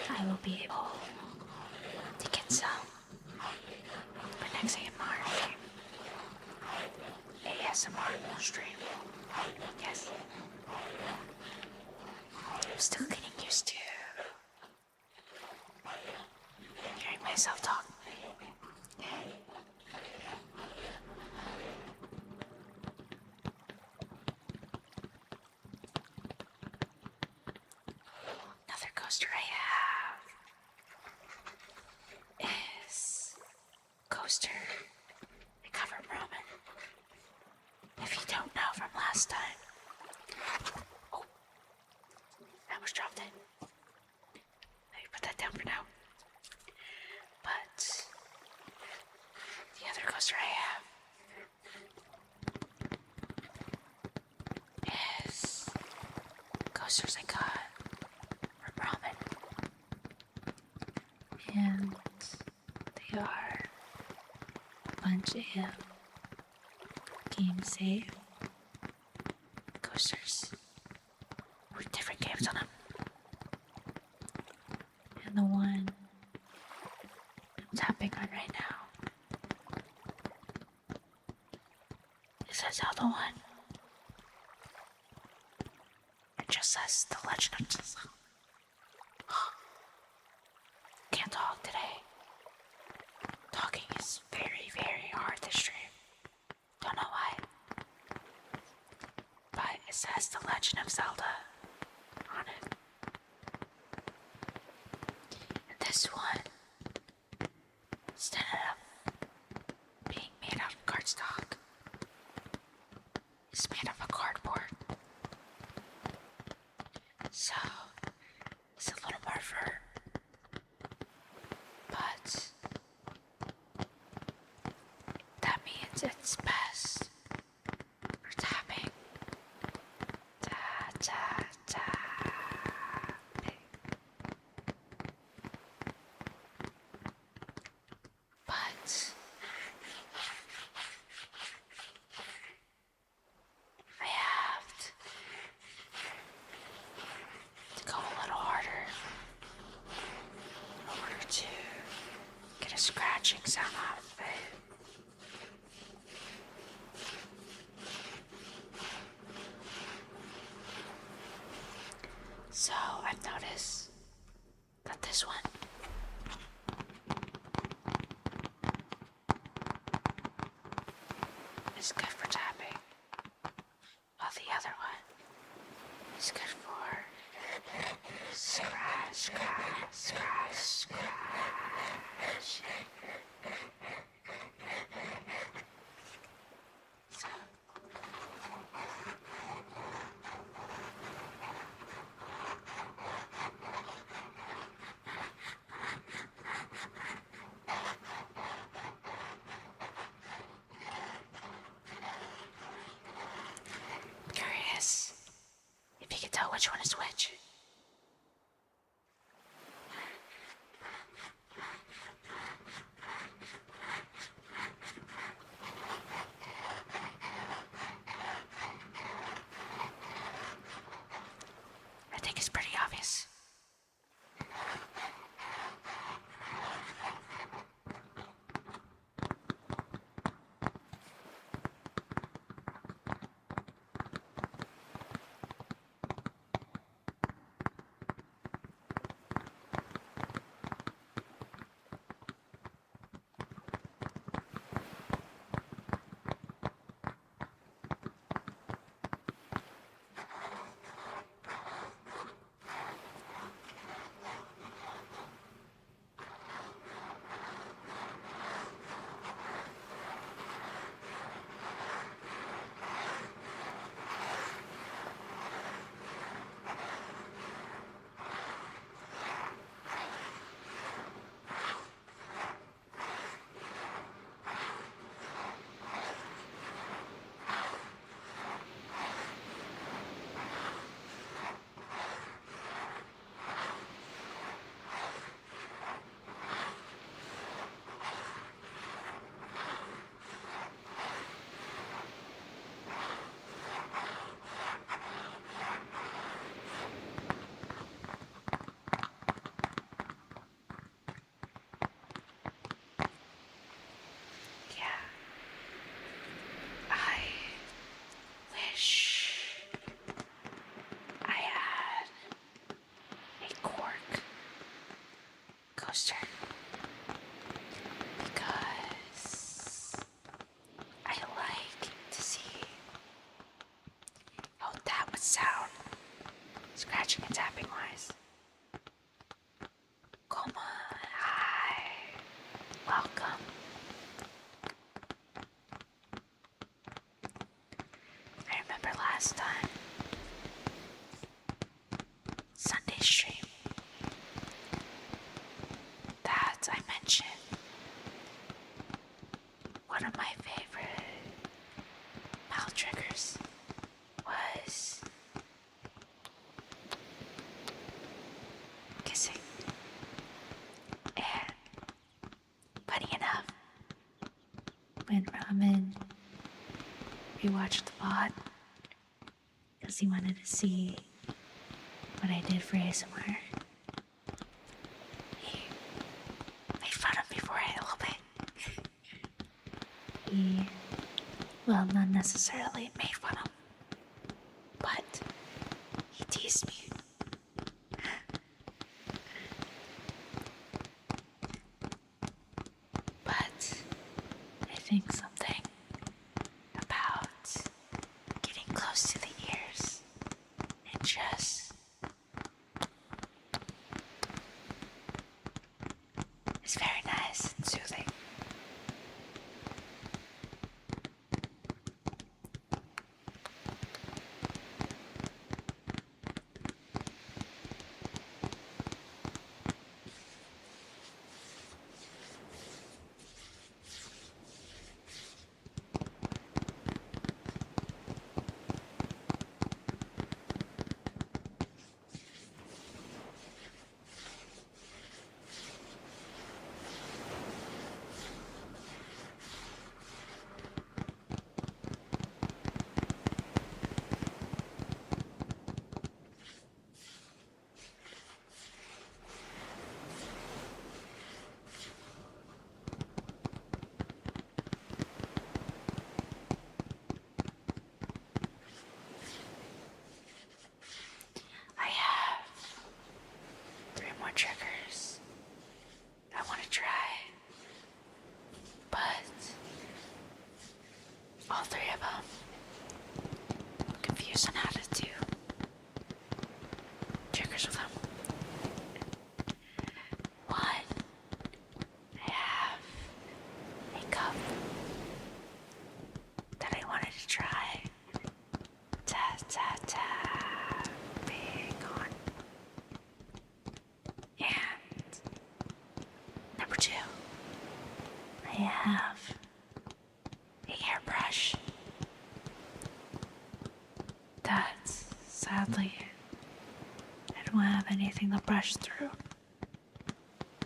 I will be able to get some for next ASMR stream. Yes. I'm still getting used to hearing myself talk. Another coaster I have is coaster I covered ramen. If you don't know from last time, oh, I almost dropped it. Let me put that down for now. But the other coaster I have is coasters I got from ramen. And they are a bunch of game save coasters with different games on them. And the one I'm tapping on right now is a Zelda one. It just says The Legend of Zelda. Can't talk today. Talking is very, very hard to stream. Don't know why. But it says The Legend of Zelda on it. And this one, instead of being made out of cardstock, is made of a cardboard. So, it's a little more fur. But that means it's best for tapping. Tapping. But I have to go a little harder in order to get a scratching sound out of it. So I've noticed that this one is good for tapping, while the other one is good for scratch, scratch, scratch, scratch. So curious if you can tell which one is which. I think it's pretty obvious. Yeah. I wish I had a cork coaster because I like to see how that would sound, scratching and tapping wise. Come on, hi, welcome. I remember last time, Sunday stream, that I mentioned one of my favorite mouth triggers was kissing. And funny enough, when Ramen rewatched the pod, because he wanted to see what I did for ASMR. He made fun of me for it a little bit. Well, not necessarily made fun of, but he teased me. But I think something about getting close to the ears and just is very nice and soothing. I have 3 more triggers I want to try, but all 3 of them, I'm confused on how to do triggers with them. One, I have a cup that I wanted to try. Ta ta ta, big on. And number 2, I have a hairbrush that sadly I don't have anything to brush through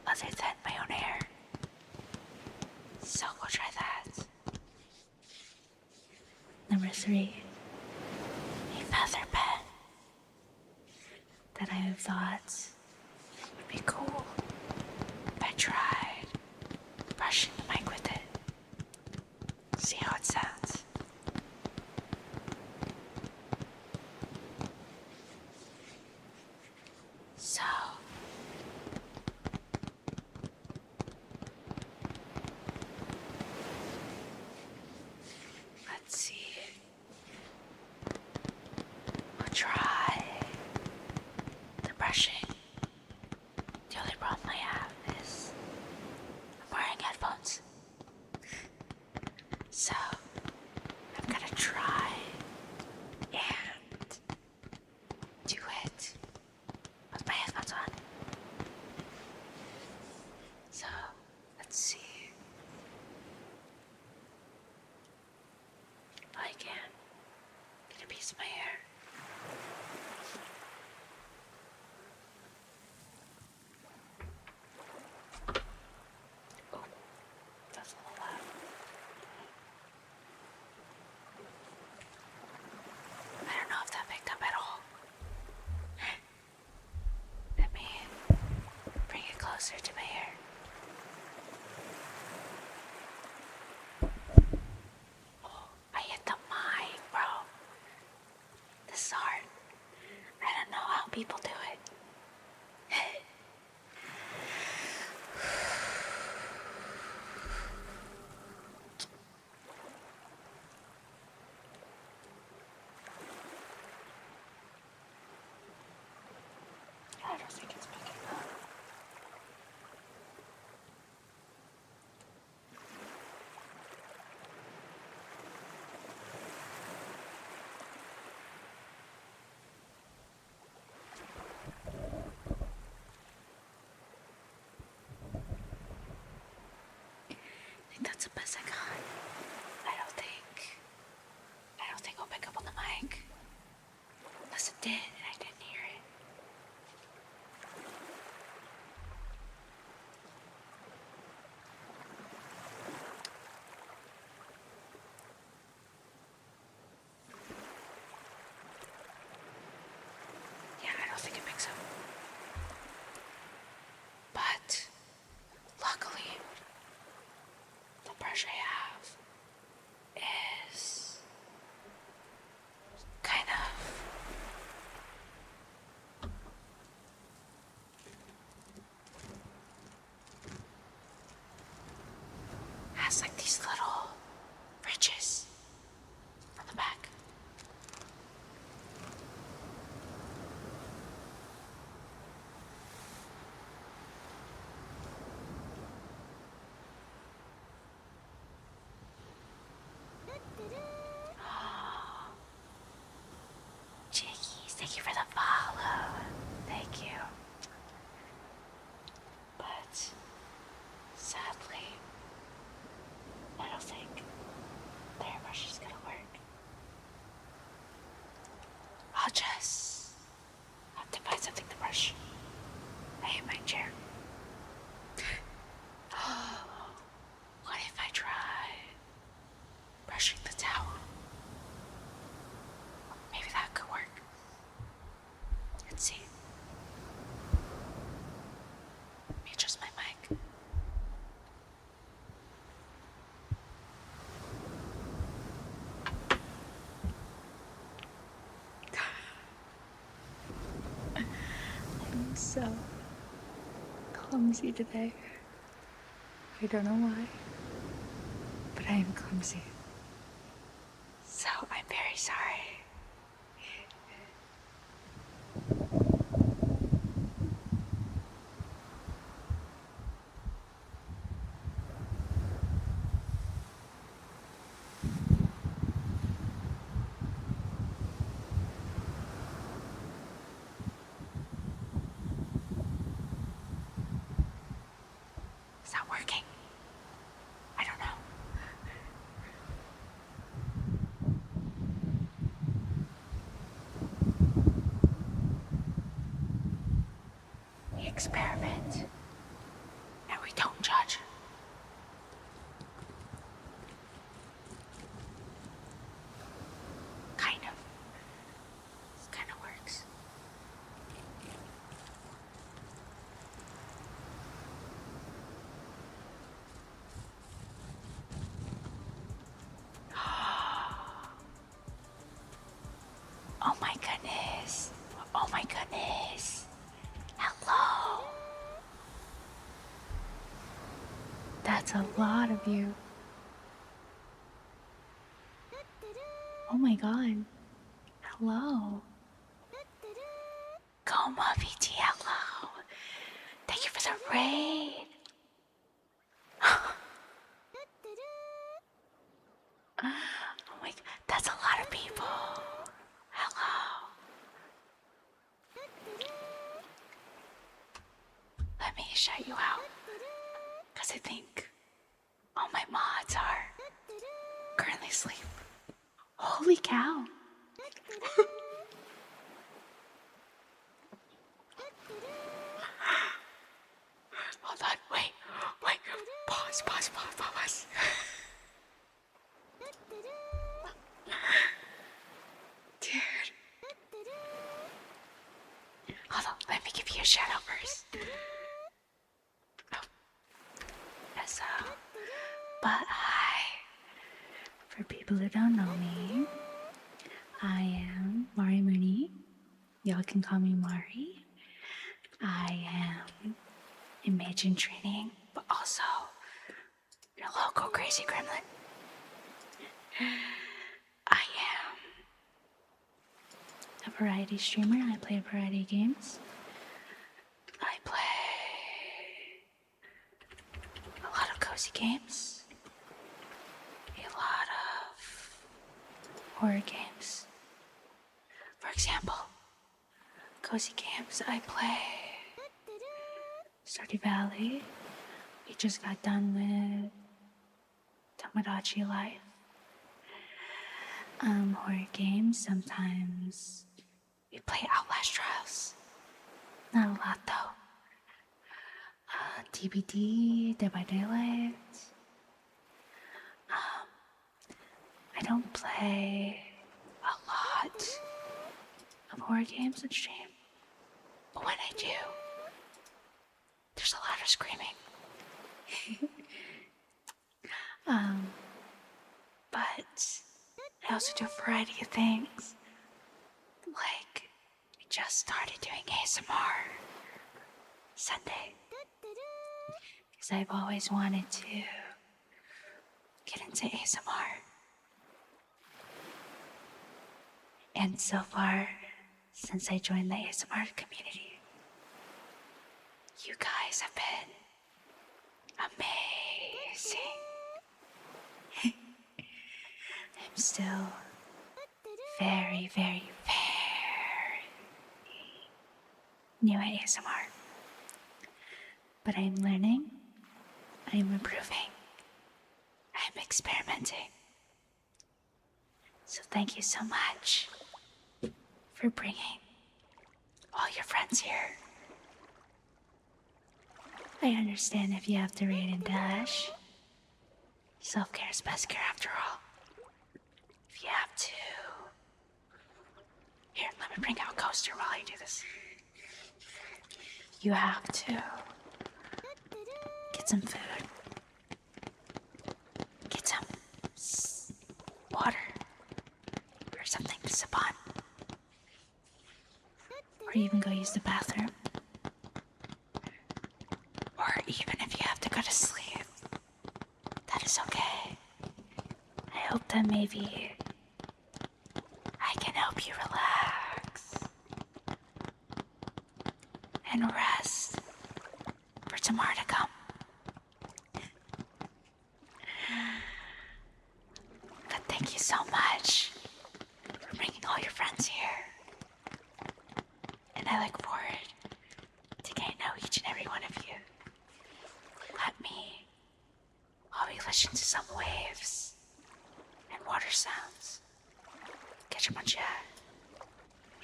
other than my own hair. So we'll try that. Number 3, a feather pen that I thought would be cool if I tried brushing the mic with it. See how it sounds. So, let's see. We'll try the brushing. The only problem I have is I'm wearing headphones. So, I'm gonna try and do it with my headphones on. So, let's see if I can get a piece of my hair. Oh, that's a little loud. I don't know if that picked up at all. Let me bring it closer to my hair. Oh, I hit the mic, bro. This is hard. I don't know how people do it. I don't think it's picking up. I think that's the best I got. I don't think I'll pick up on the mic. Unless it did and I didn't hear it. Yeah, I don't think it picked so clumsy today. I don't know why, but I am clumsy. So I'm very sorry. Is that working? I don't know. We experiment and we don't judge. Kind of. This kind of works. Oh my goodness. Oh my goodness. Hello. That's a lot of you. Oh my god. Hello. Coma VT, hello. Thank you for the raid. Oh my god, that's a lot of people. Hello. Let me shout you out. Because I think all my mods are currently asleep. Holy cow. Hold on, wait. Pause. Dude. Hold on, let me give you a shout out first. Oh. So, but hi. For people who don't know me, I am Mari Mooney. Y'all can call me Mari. I am in mage in training, but also your local crazy gremlin. I am a variety streamer. I play a variety of games. I play a lot of cozy games, a lot of horror games. For example, cozy games I play Stardew Valley. We just got done with Tomodachi Life. Horror games, sometimes we play Outlast Trials. Not a lot though. DBD, Dead by Daylight. I don't play a lot of horror games on stream, but when I do, there's a lot of screaming. But I also do a variety of things. Like, we just started doing ASMR Sunday. Because I've always wanted to get into ASMR. And so far, since I joined the ASMR community, you guys have been amazing. I'm still very, very, very new at ASMR. But I'm learning, I'm improving, I'm experimenting. So thank you so much for bringing all your friends here. I understand if you have to raid and dash. Self-care is best care after all. If you have to... Here, let me bring out a coaster while I do this. You have to get some food. Get some water. Or something to sip on. Or even go use the bathroom. even if you have to go to sleep, that is okay. I hope that maybe I can help you relax and rest for tomorrow to come. But thank you so much for bringing all your friends here. And I look forward to getting to know each and every one of you. Let me, while we listen to some waves and water sounds, catch up on chat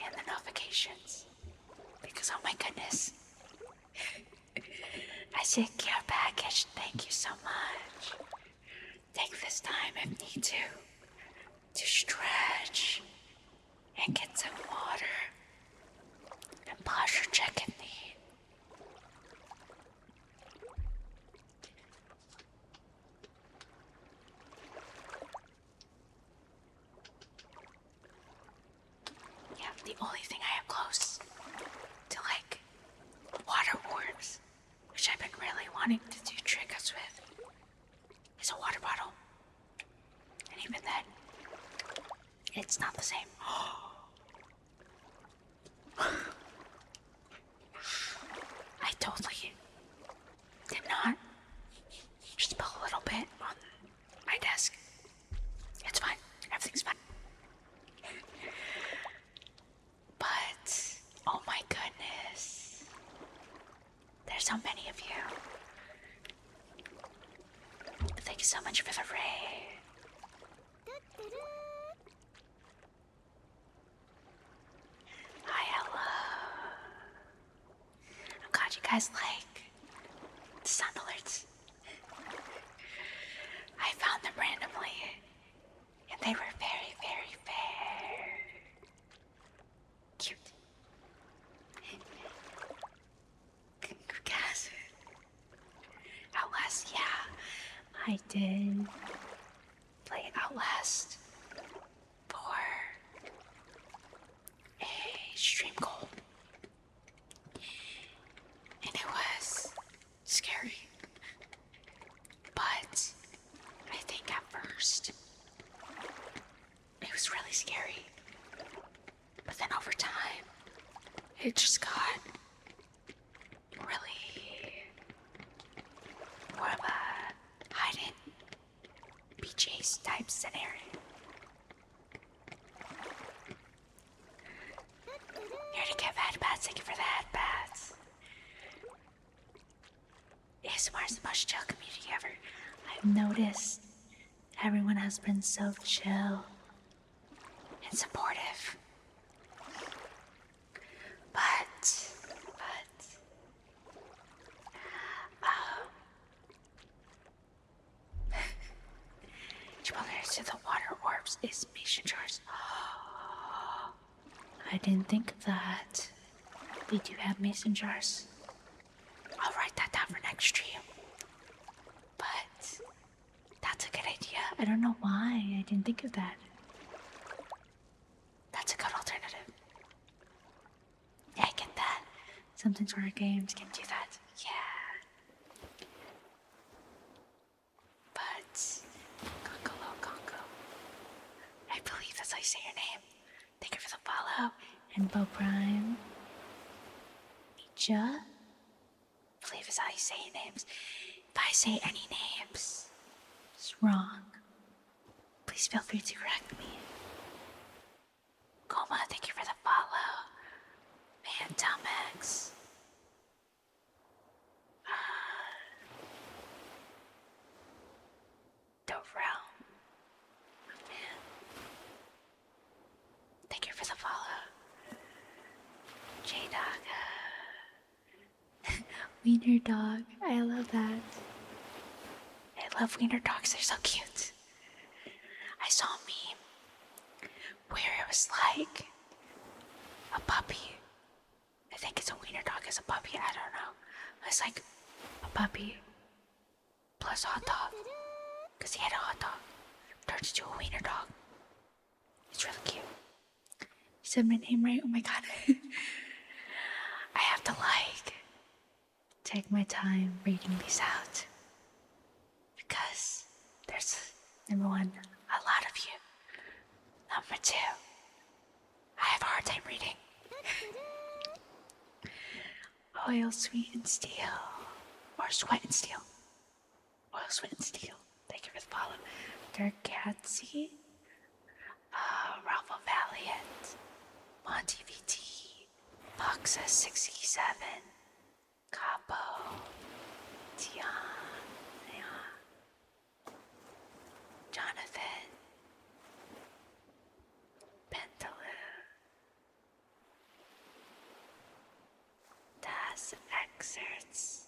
and the notifications. Because oh my goodness, I said care package, thank you so much. Take this time if need to stretch and get some water and posture check if need. Yeah, the only thing I have close to like water orbs, which I've been really wanting to do triggers with, is a water bottle. And even then, it's not the same. I totally did not just spill a little bit on my desk. It's fine. Everything's fine. But, oh my goodness. There's so many of you. Thank you so much for the raid. Hi, hello. I'm glad you guys like the sound alerts. I found them randomly, and they were very, very, very cute. Guys, Outlast, yeah, I did play Outlast for a stream goal, and it was scary, but I think at first it was really scary, but then over time it just got really more of a hide and be chased type scenario. Here to give headbats, thank you for the headbats. ASMR is the most chill community ever. I've noticed everyone has been so chill and supportive. But Chipotle to the water orbs is mason jars. I didn't think of that. We do have mason jars. I'll write that down for next stream. But that's a good idea. I don't know why I didn't think of that. That's a good alternative. Yeah, I get that. Sometimes horror games can do that. Yeah. But Congo, I believe that's how you say your name. Thank you for the follow. And Bo Prime. Nietzsche. I believe is how you say your names. If I say any names it's wrong, please feel free to correct me. Coma, thank you for the follow. Phantomex. The realm. Man. Thank you for the follow. J-Dog. Wiener Dog. I love that. I love wiener dogs. They're so cute. I saw a meme where it was like a puppy. I think it's a wiener dog as a puppy. I don't know. It's like a puppy plus a hot dog. Because he had a hot dog. Turns into a wiener dog. It's really cute. You said my name right? Oh my god. I have to like take my time reading these out because there's, number one, a lot of you. Number two, I have a hard time reading. Oil, sweet, and steel. Or sweat and steel. Oil, sweat, and steel. Thank you for the follow. Dirk Gatsy. Ralph Valiant. Monty VT. Boxa 67. Capo. Tian. Jonathan. Pentaloo. Das Excerpts.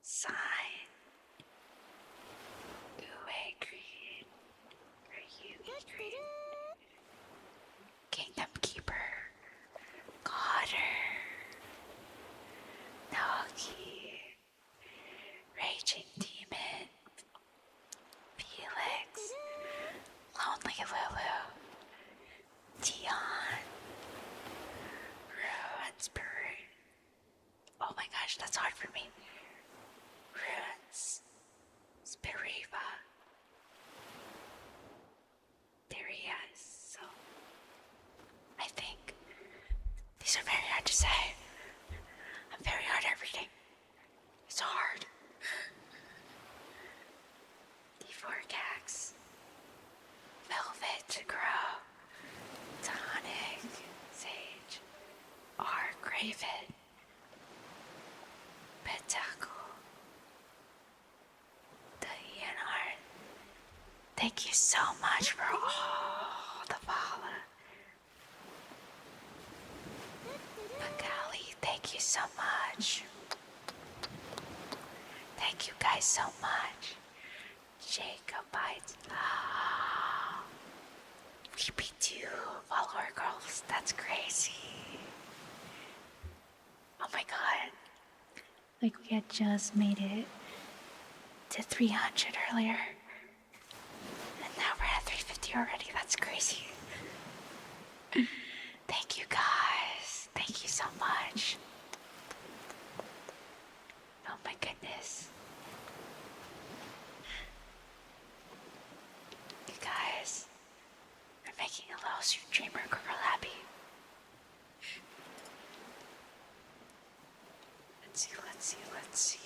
Sign. Uwe Green. Green. Kingdom Keeper. Cotter. Noki. Raging Demon. Felix. Lonely Lulu. Dion. Ruins Brew. Oh my gosh, that's hard for me. Ruins. Spiriva. There he is. So, I think these are very hard to say. I'm very hard at reading. It's hard. D4 Gax. Velvet to Grow. Tonic. Sage. R. Graven. Pentacle. The ENR. Thank you so much for all the follow. Magali, thank you so much. Thank you guys so much. Jacobite. We beat 2 follower girls. That's crazy. Oh my god. Like we had just made it to 300 earlier. And now we're at 350 already. That's crazy. Thank you guys. Thank you so much. Oh my goodness. You guys are making a little streamer girl happy. Let's see.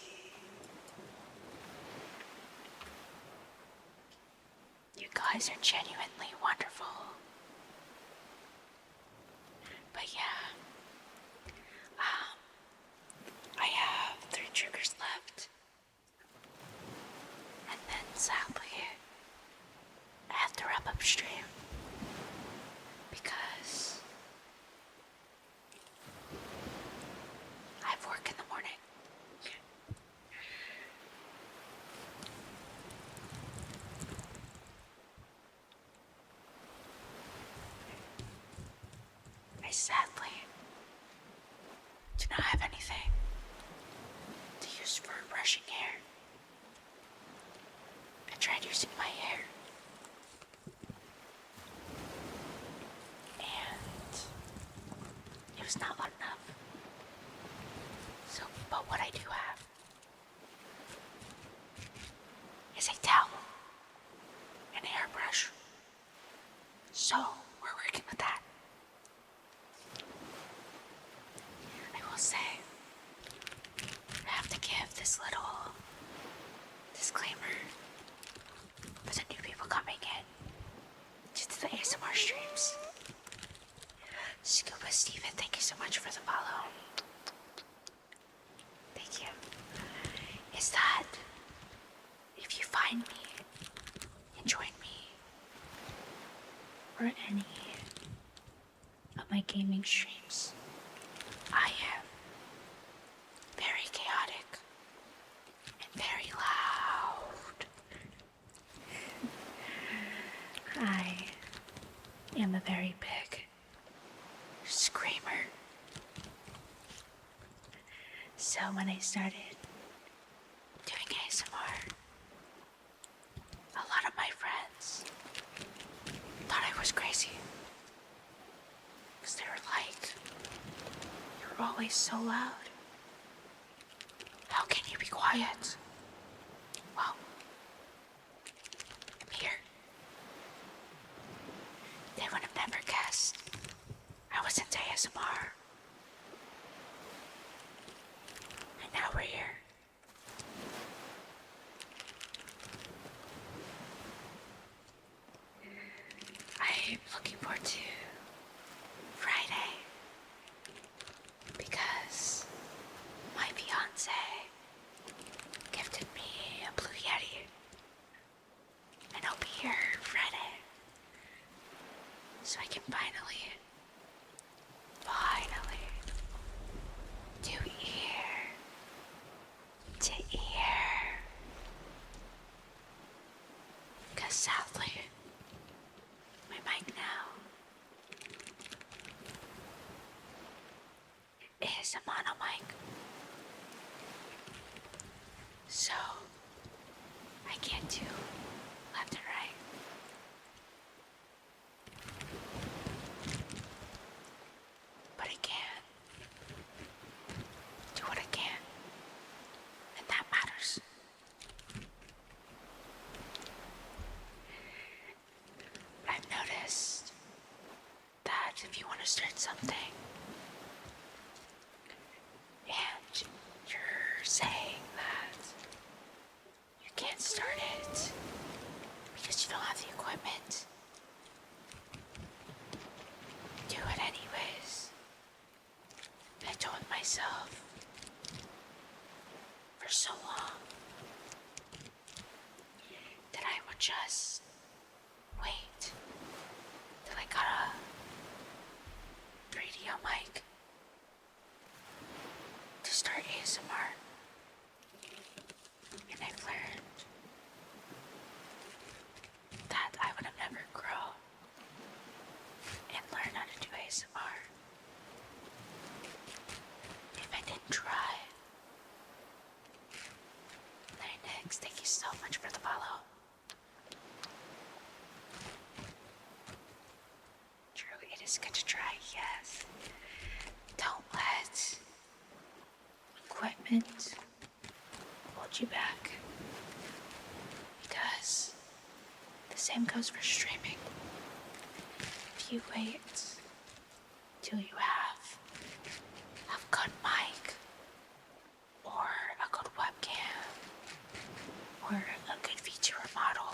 You guys are genuinely wonderful. But yeah, I have 3 triggers left. And then sadly, I have to wrap up stream. Because I have work in the morning. I sadly do not have anything to use for brushing hair. I tried using my hair. And it was not loud enough. So, but what I do have is a towel and a hairbrush. So, we're working with that. I will say, I have to give this little disclaimer for the new people coming in to the ASMR streams. Scuba Steven, thank you so much for the follow. Thank you. Is that if you find me and join me for any of my gaming streams, I am very chaotic and very loud. I am a very big screamer. So when I started doing ASMR, a lot of my friends thought I was crazy. Because they were like, you're always so loud. quiet. Well, I'm here. They would have never guessed I was into ASMR. And now we're here. I'm looking forward to Friday because my fiance gifted me a Blue Yeti, and I'll be here Friday, so I can finally do ear to ear. Cause sadly, my mic now is a mono mic, so I can't do left and right. But I can do what I can, and that matters. I've noticed that if you want to start something and you're saying that you can't start it because you don't have the equipment, do it anyways. I told myself for so long that I would just wait till I got a radio mic to start ASMR. And I've learned that I would have never grown and learn how to do ASMR if I didn't try. Thanks, thank you so much for the follow. True, it is good to try, yes. Don't let equipment hold you back, because the same goes for streaming. If you wait till you have a good mic or a good webcam or a good feature model,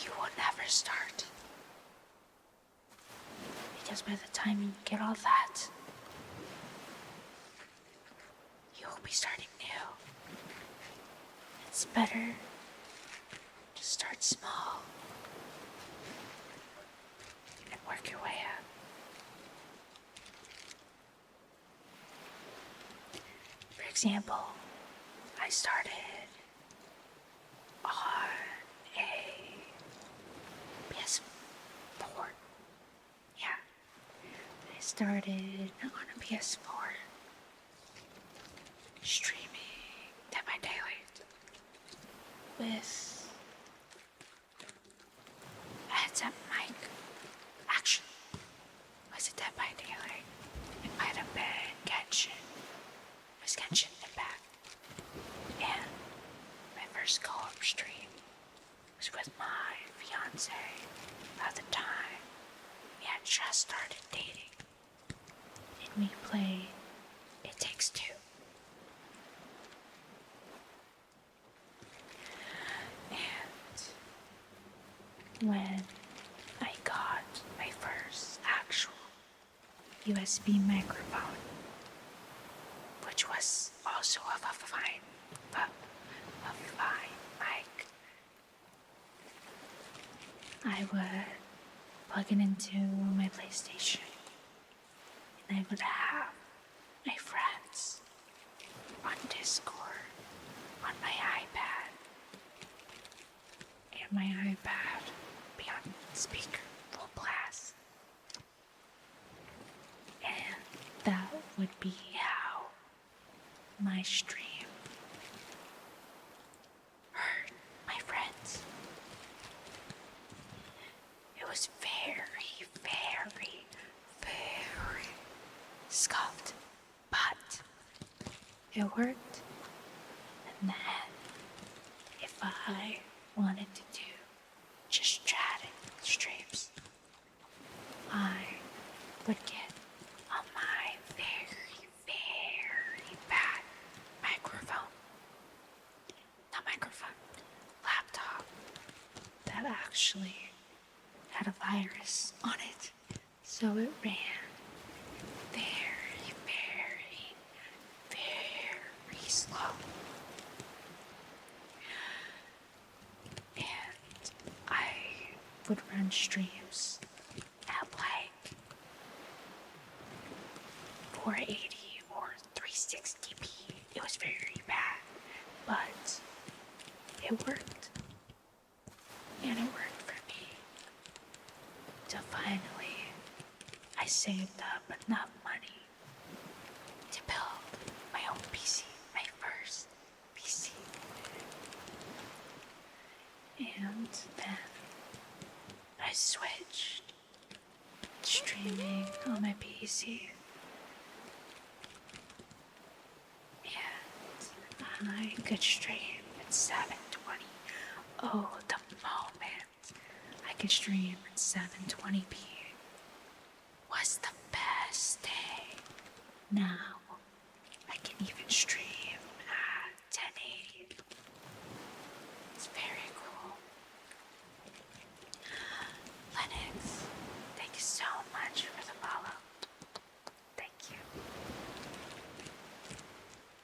you will never start. Because by the time you get all that, you will be starting new. It's better to start small and work your way up. For example, I started on a PS4. Yeah, I started on a PS4 streaming Dead by Daylight with a headset mic. Actually, was it Dead by Daylight? It might have been Genshin. It was Genshin Impact. And my first co-op stream was with my fiance at the time. We had just started dating. And we played It Takes Two. And when I got my first actual USB microphone, which was also a fine mic, I would plug it into my PlayStation, and I would have my friends on Discord on my iPad, and my iPad be on speaker full blast, and that would be how my stream heard my friends. It was very scuffed, but it worked. And then, if I wanted to do just chatting streams, I would get on my very, very bad microphone. Not microphone, laptop that actually had a virus on it. So it ran very, very, very slow. And I would run streams at like 480 or 360p. It was very bad, but it worked. And it worked for me. Till finally, I saved up enough money to build my own PC, my first PC. And then I switched to streaming on my PC. And I could stream at 720. Oh, the moment I could stream at 720p was the best day. Now I can even stream at 1080. It's very cool. Lennox, thank you so much for the follow. Thank you.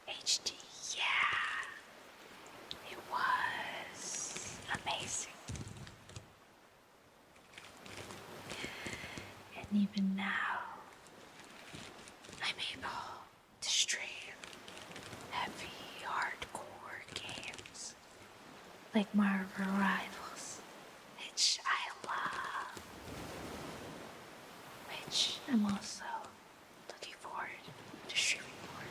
HD, yeah. It was amazing. And even now, I'm able to stream heavy, hardcore games like Marvel Rivals, which I love, which I'm also looking forward to streaming more.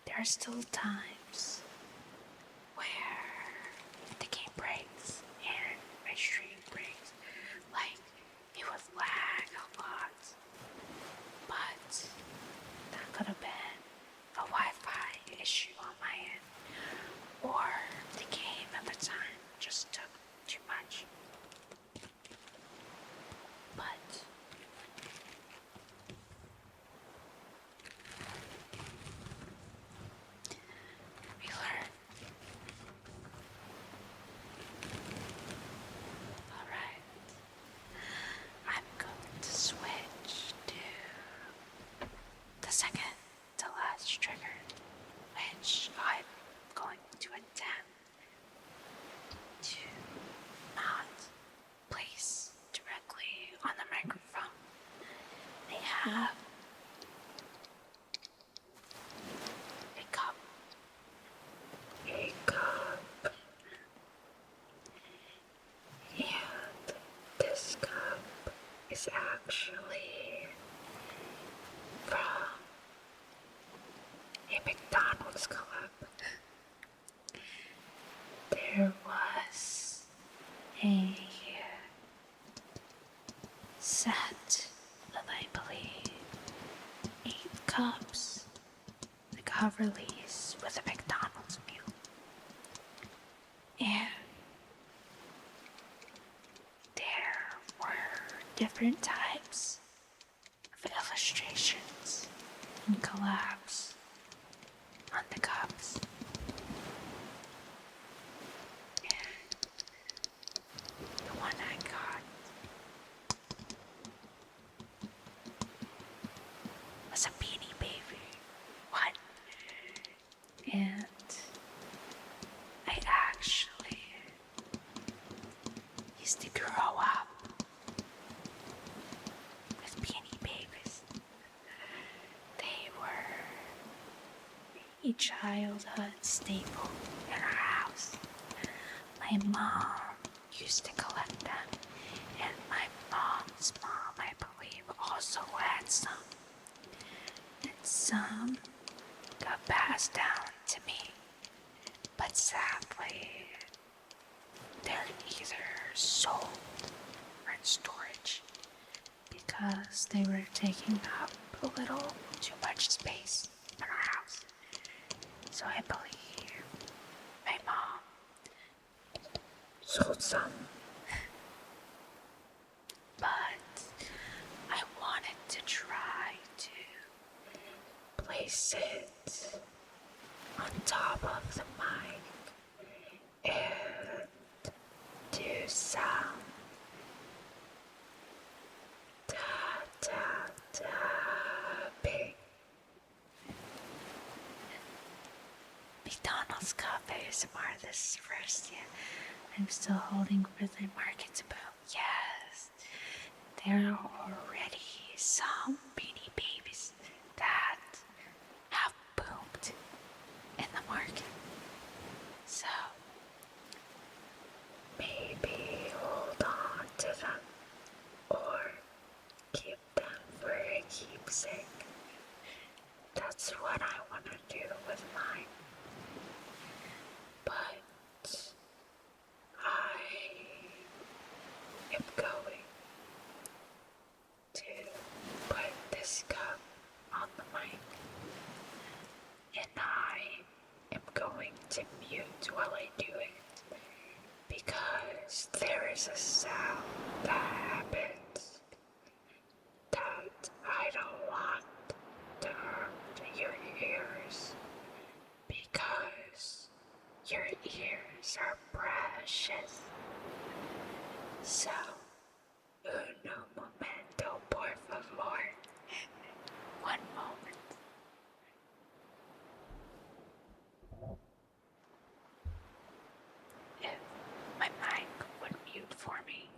There are still times where the game breaks and my stream breaks, like it would lag a lot, but that could have been a Wi-Fi issue on my end, or the game at the time just took too much. But we learn. Alright, I'm going to switch to the second to last trigger, which I'm going to attempt to not place directly on the microphone. They have a cup. And this cup is actually from a McDonald's collab. There was a set of, I believe, 8 cups that got released with a McDonald's meal. And there were different types of illustrations and collabs on the cups. And the one I got was a Beanie Baby one. And I actually used to grow up with Beanie Babies. They were a childhood staple in our house. My mom used to collect them, and my mom's mom, I believe, also had some. And some got passed down to me, but sadly, they're either sold or in storage because they were taking up a little too much space in our house. So I believe my mom sold some. But I wanted to try to place it on top of the mic and do some tapping. McDonald's Cafe ASMR. This is first, yeah. I'm still holding for the market to boom. Yes, there are already some beanie babies that have boomed in the market. So maybe hold on to them or keep them for a keepsake. That's what I want to do with mine. But I am going to put this cup on the mic, and I am going to mute while I do it, because there is a sound that happens that I don't want to hurt your ears, because your ears are precious. So, uno momento, por favor. one moment. If my mic would mute for me.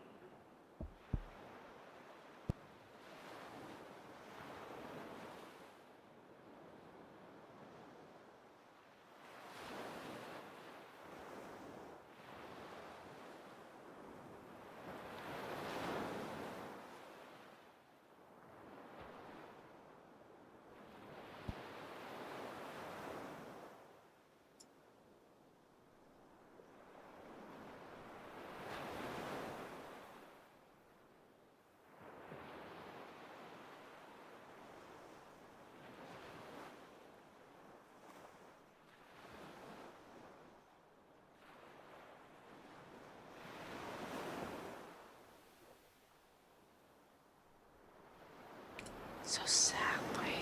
So sadly,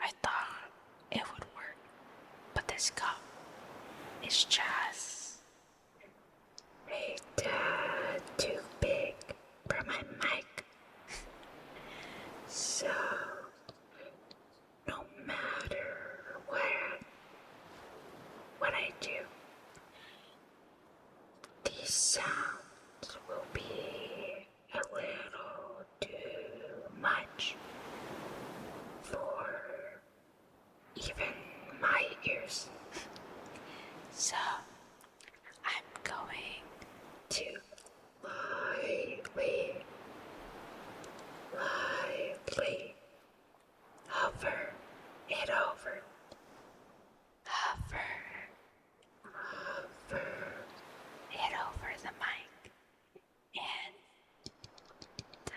I thought it would work, but this cup is just A tad too big for my mic. So, no matter what I do, these sounds will be a little too much for even my ears. so I'm going To lightly hover it over. hover it over the mic and da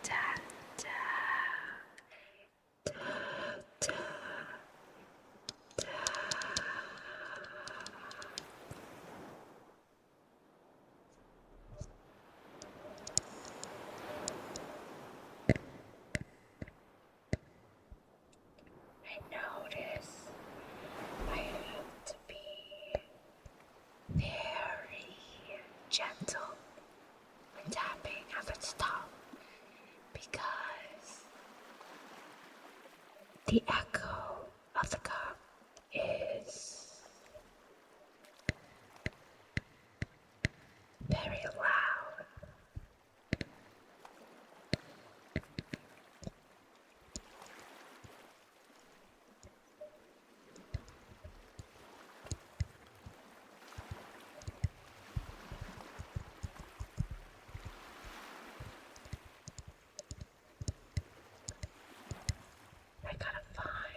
da da. I notice I have to be very gentle when tapping at its top, because the echo of the cup is very loud. I gotta find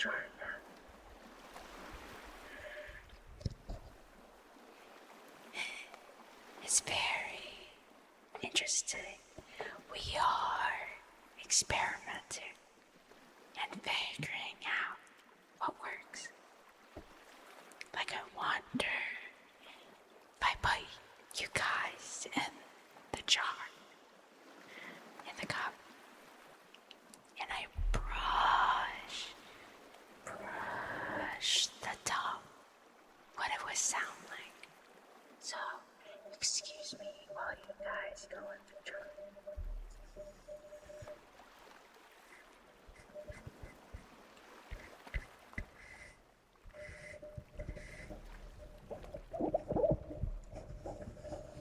Jordan. It's very interesting. We are experimenting and figuring out what works. Like I wonder if I put you guys in the jar, in the cup, and I brush the top, what it would sound like. So, excuse me while you guys go in the jar.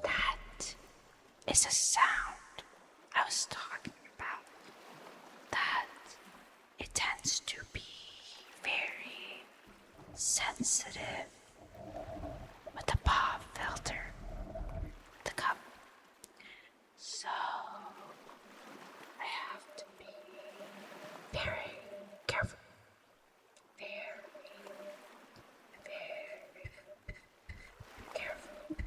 That is a sound I was talking about. That it tends to be very sensitive with the pop filter, the cup. So I have to be very careful. Very careful.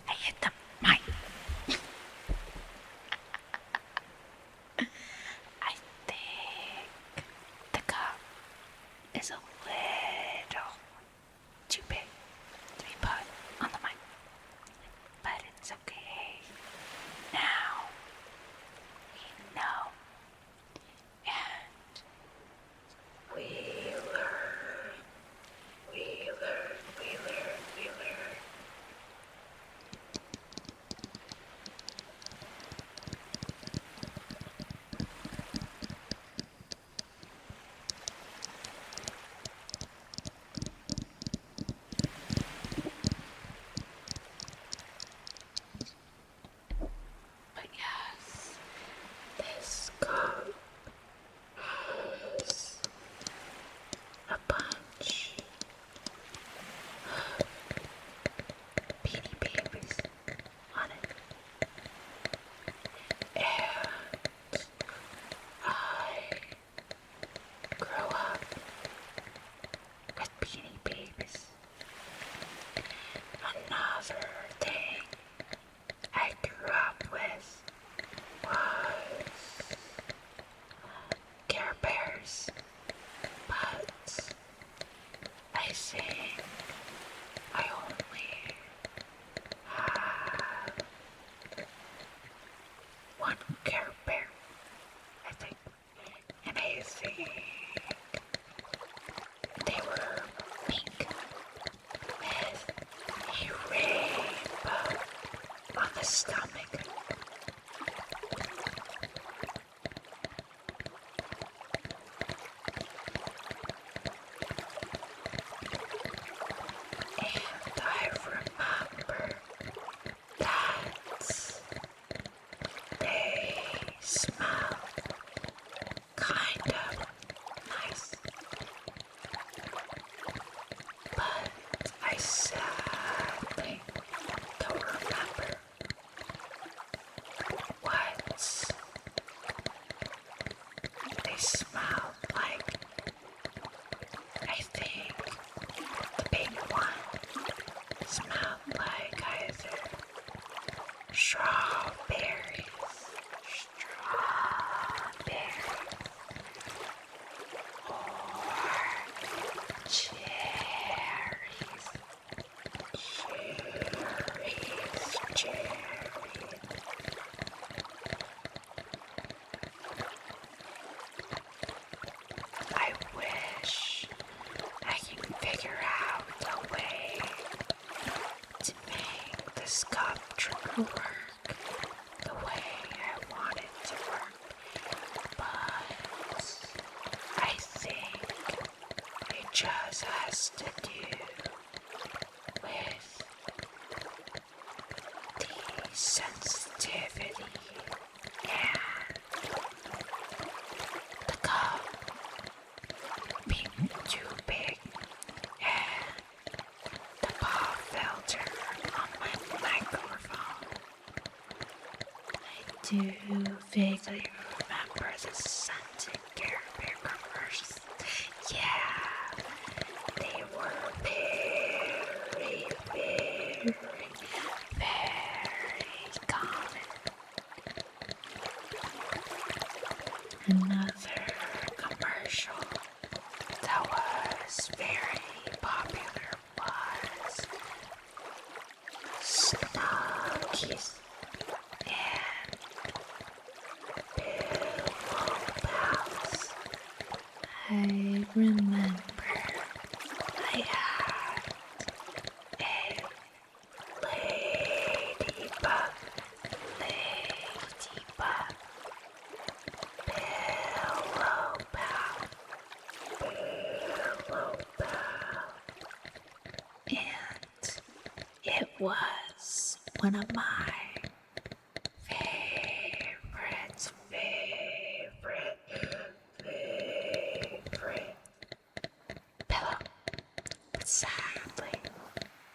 I hit the mic. I think the cup is a little too big to be put on the mic. But it's okay. Now we know. And We learn. but yes, This cup has a bunch of beanie babies on it. And I grew up with beanie babies. Another thing I grew up with was Care Bears, but I think I only have one Care Bear, I think, and I think they were pink with a rainbow on the stomach. And I remember that they smell kind of nice, but I sadly don't remember what they smell like. I think the big one smelled like either strawberries, or cherries. I wish I can figure out a way to make this sculpture work the way I want it to work, but I think it just has to do with do vaguely remember the scented Care Bear commercials. Yeah, they were very, very, Very common. Another commercial that was very popular was Snuggies and Pillow Pals. I remember I had a Ladybug ladybug Pillow Pal. Pillow Pal. and it was one of my favorite Favorite. pillow. But sadly,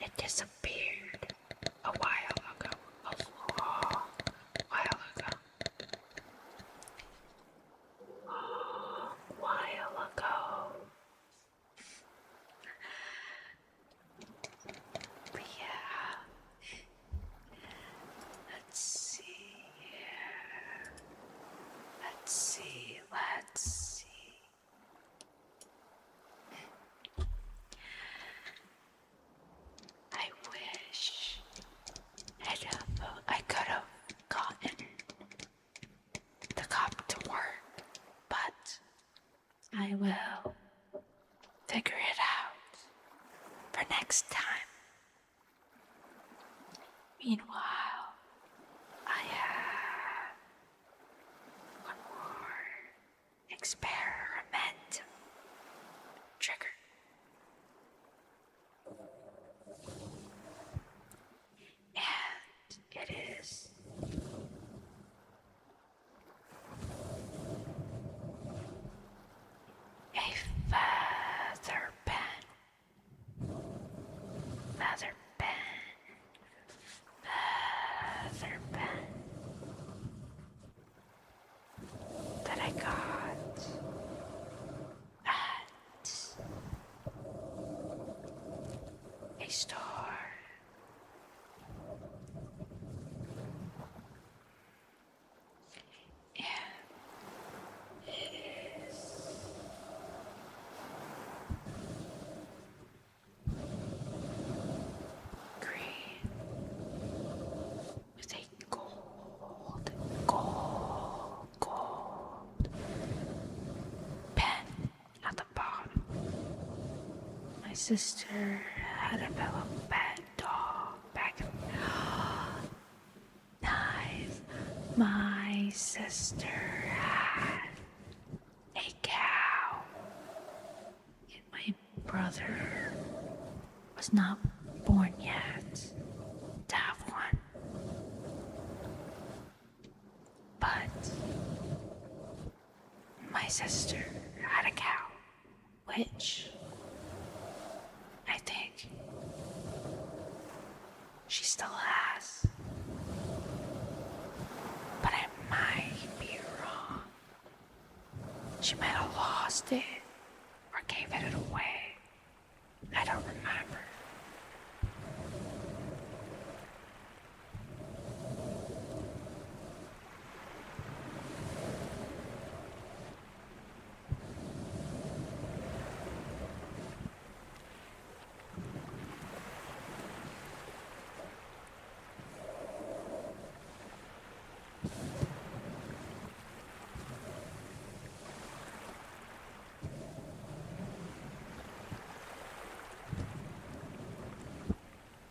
it disappeared a while ago. A long while ago. While ago. But yeah. Let's see here. Let's see. I wish I could have gotten the cop to work, but I will figure it out for next time. Meanwhile, I have one more experiment trigger. And it is a feather pen. Feather pen. Feather pen. That I got at a store. And it is green with a gold pen at the bottom. My sister had a pillow pet dog back in nice. My sister had a cow. And my brother was not born yet to have one. But my sister had a cow, which I think she still has. But I might be wrong. She might have lost it or gave it away. I don't remember.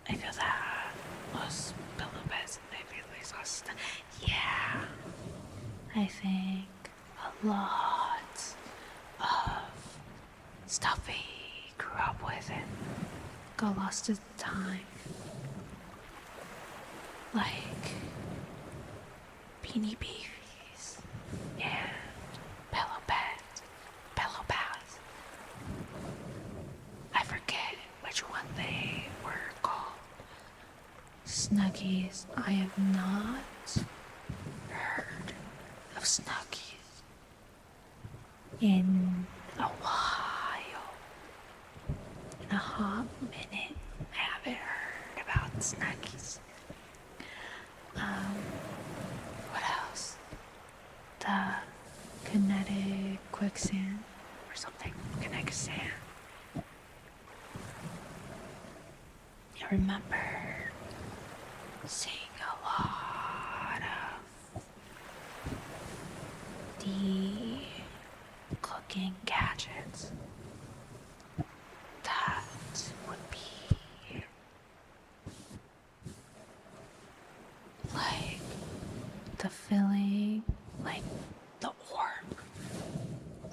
I feel that most pillow beds and they really lost. Yeah, I think a lot of stuff we grew up with and got lost at the time. Like Beanie Babies and pillow beds, pillow baths. I forget which one they were called. Snuggies, I have not heard Snuggies in a while. In a hot minute, I haven't heard about Snuggies. What else? The kinetic quicksand or something. Kinetic sand. I remember seeing a lot of the cooking gadgets that would be like the filling, like the orb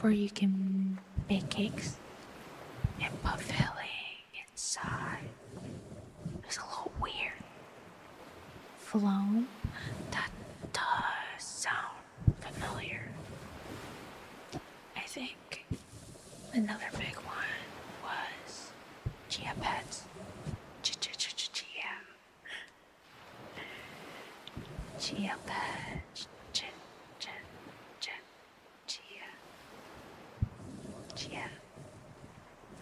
where you can bake cakes and put filling inside. It's a little weird. Floam, that does sound familiar. I think another big one was chia pets. Chia. Chia pets. Chia.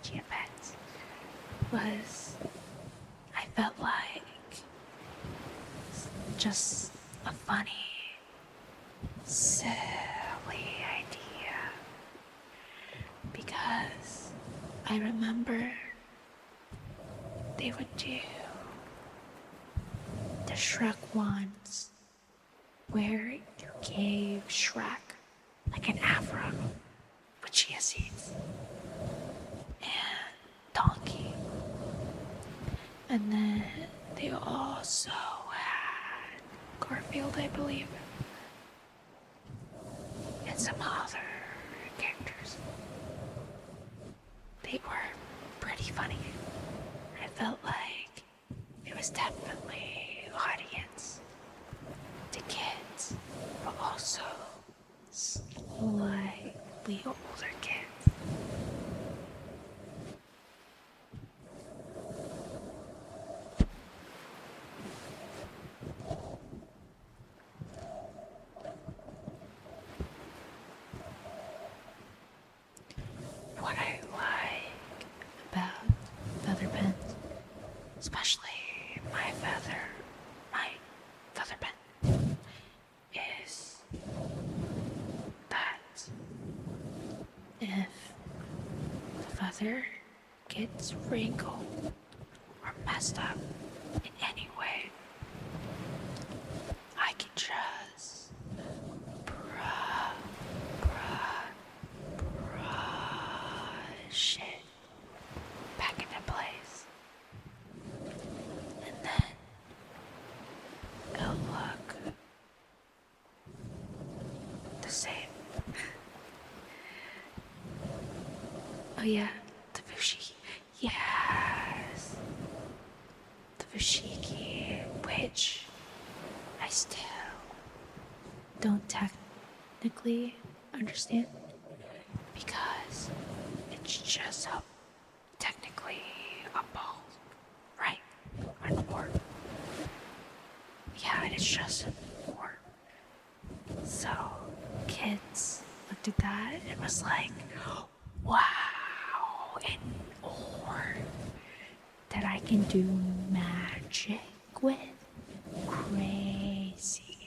Chia pets was, I felt like, just a funny, silly idea. Because I remember they would do the Shrek ones where you gave Shrek like an afro with chia seeds and donkey. And then they also had Garfield, I believe, and some other characters. They were pretty funny. I felt like it was definitely audience to kids, but also slightly older kids. What I like about feather pens, especially my feather pen, is that if the feather gets wrinkled or messed up in any way, I can just brush it back into place, and then it'll look the same. Oh yeah, the fushigi. Yes, the fushigi, which I still don't technically understand because it's just technically a ball, right? An orb. Yeah, it's just an orb. So kids looked at that and was like, wow, an orb that I can do magic with? Crazy.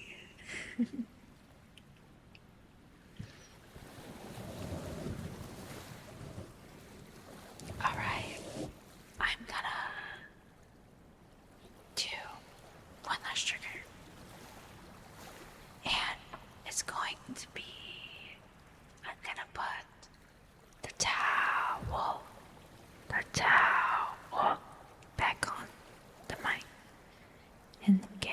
Alright, I'm gonna do one last trigger. And it's going to be, I'm gonna put the towel back on the mic and give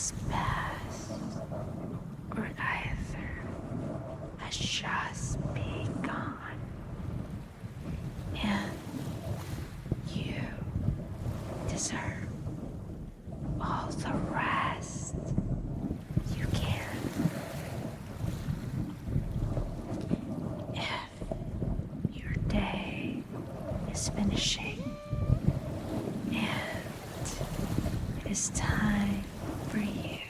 has passed, or either has just begun, and you deserve all the rest you can. If your day is finishing and it is time for you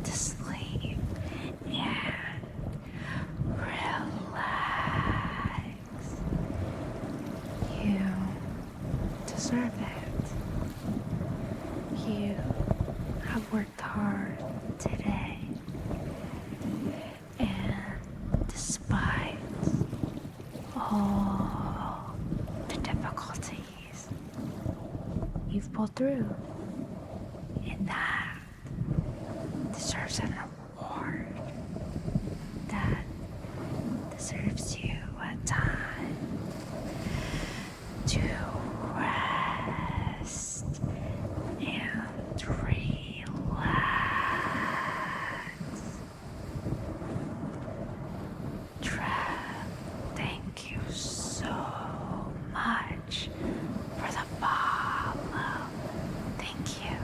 to sleep and relax, you deserve it. You have worked hard today, and despite all the difficulties, you've pulled through, and that deserves an award. That deserves you a time to rest and relax. Trev, thank you so much for the follow. Thank you.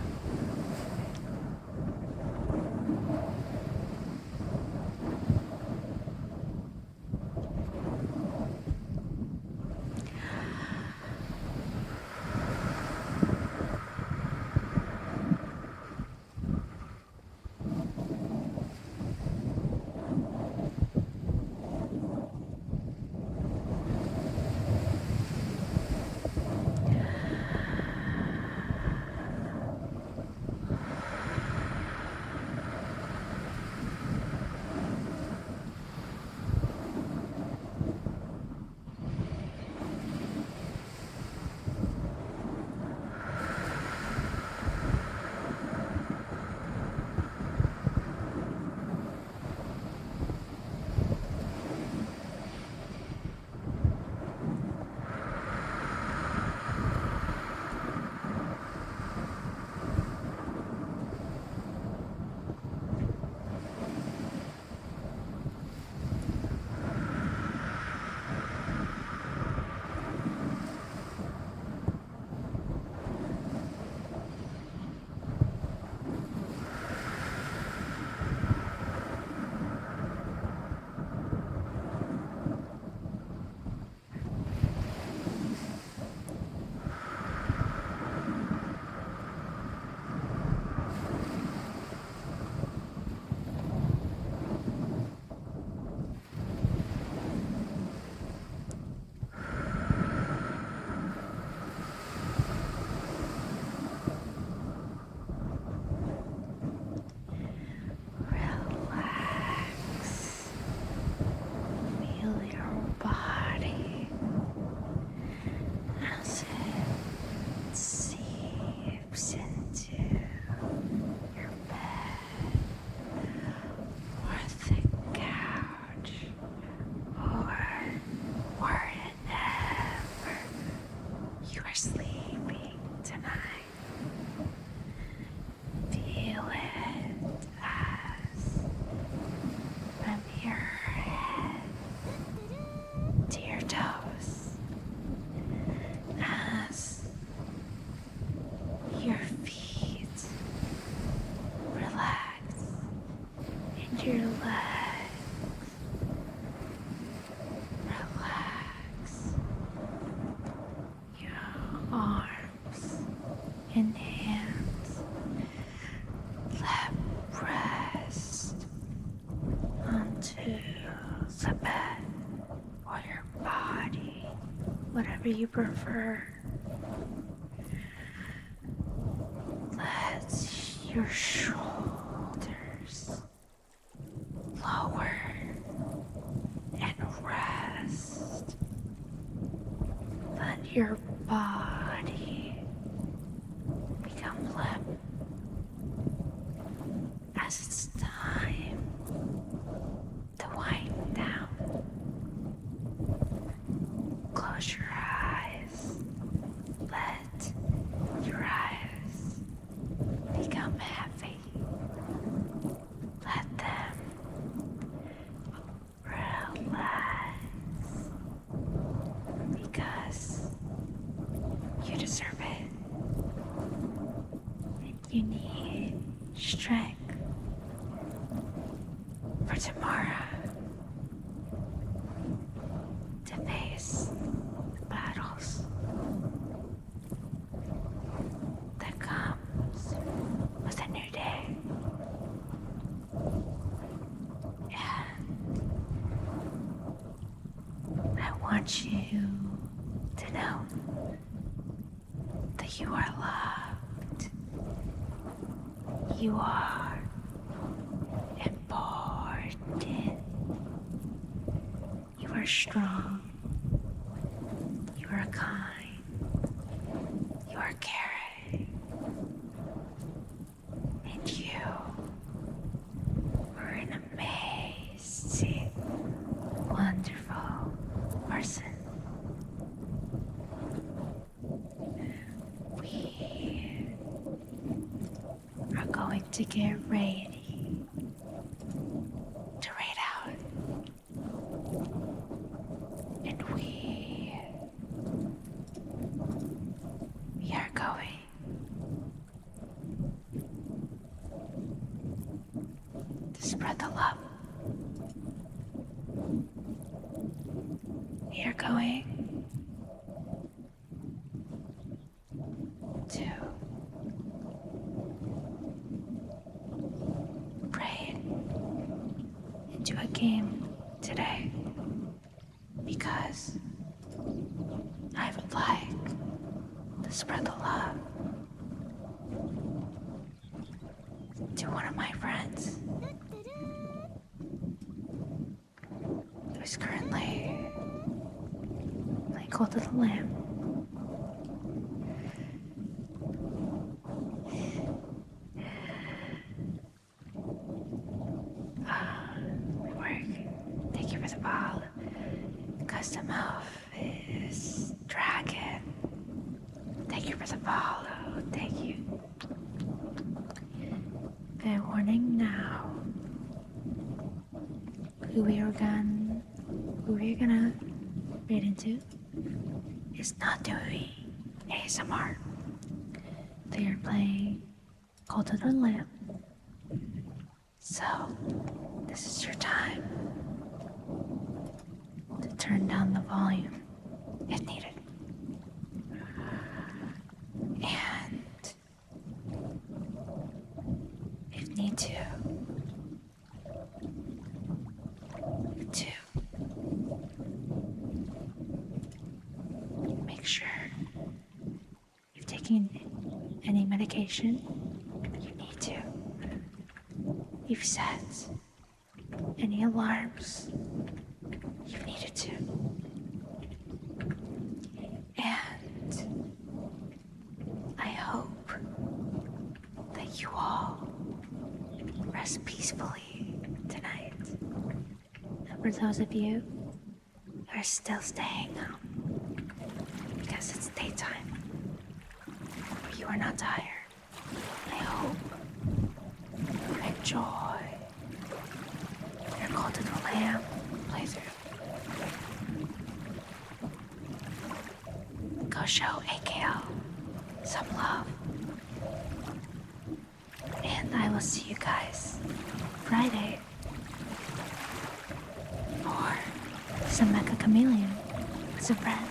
Relax. Feel your body as it seeps into your bed or the couch or wherever you are sleeping tonight. Feel it as from your head to your toes, as your feet relax and your legs relax, your arms and hands let rest onto the bed or your body, whatever you prefer. Let your shoulders lower and rest. Let your body become limp as it's time to wind down. Close your eyes. Let your eyes become heavy strength for tomorrow to face the battles that comes with a new day. And I want you to know that you are loved. You are important. You are strong. You are kind. You are caring. And you are an amazing, wonderful person. We are going to get ready to raid out. And we are going to spread the love. We are going to raid into a game today because I would like to spread the love to one of my friends who's currently playing Call to the Lamb. Thank you for the ball. Custom elf is dragon. Thank you for the follow. Thank you. Fair warning now. Who we are gonna read into is not doing ASMR. They are playing Call to the Lamb. So this is your time to turn down the volume if needed. And if need to make sure you've taken any medication you need to. You've set any alarms you've needed to. And I hope that you all rest peacefully tonight. And for those of you who are still staying up because it's daytime, but you are not tired, I hope you enjoy your Call to the Lamb playthrough. Go show AKL some love. And I will see you guys Friday for some Mecha Chameleon as a friend.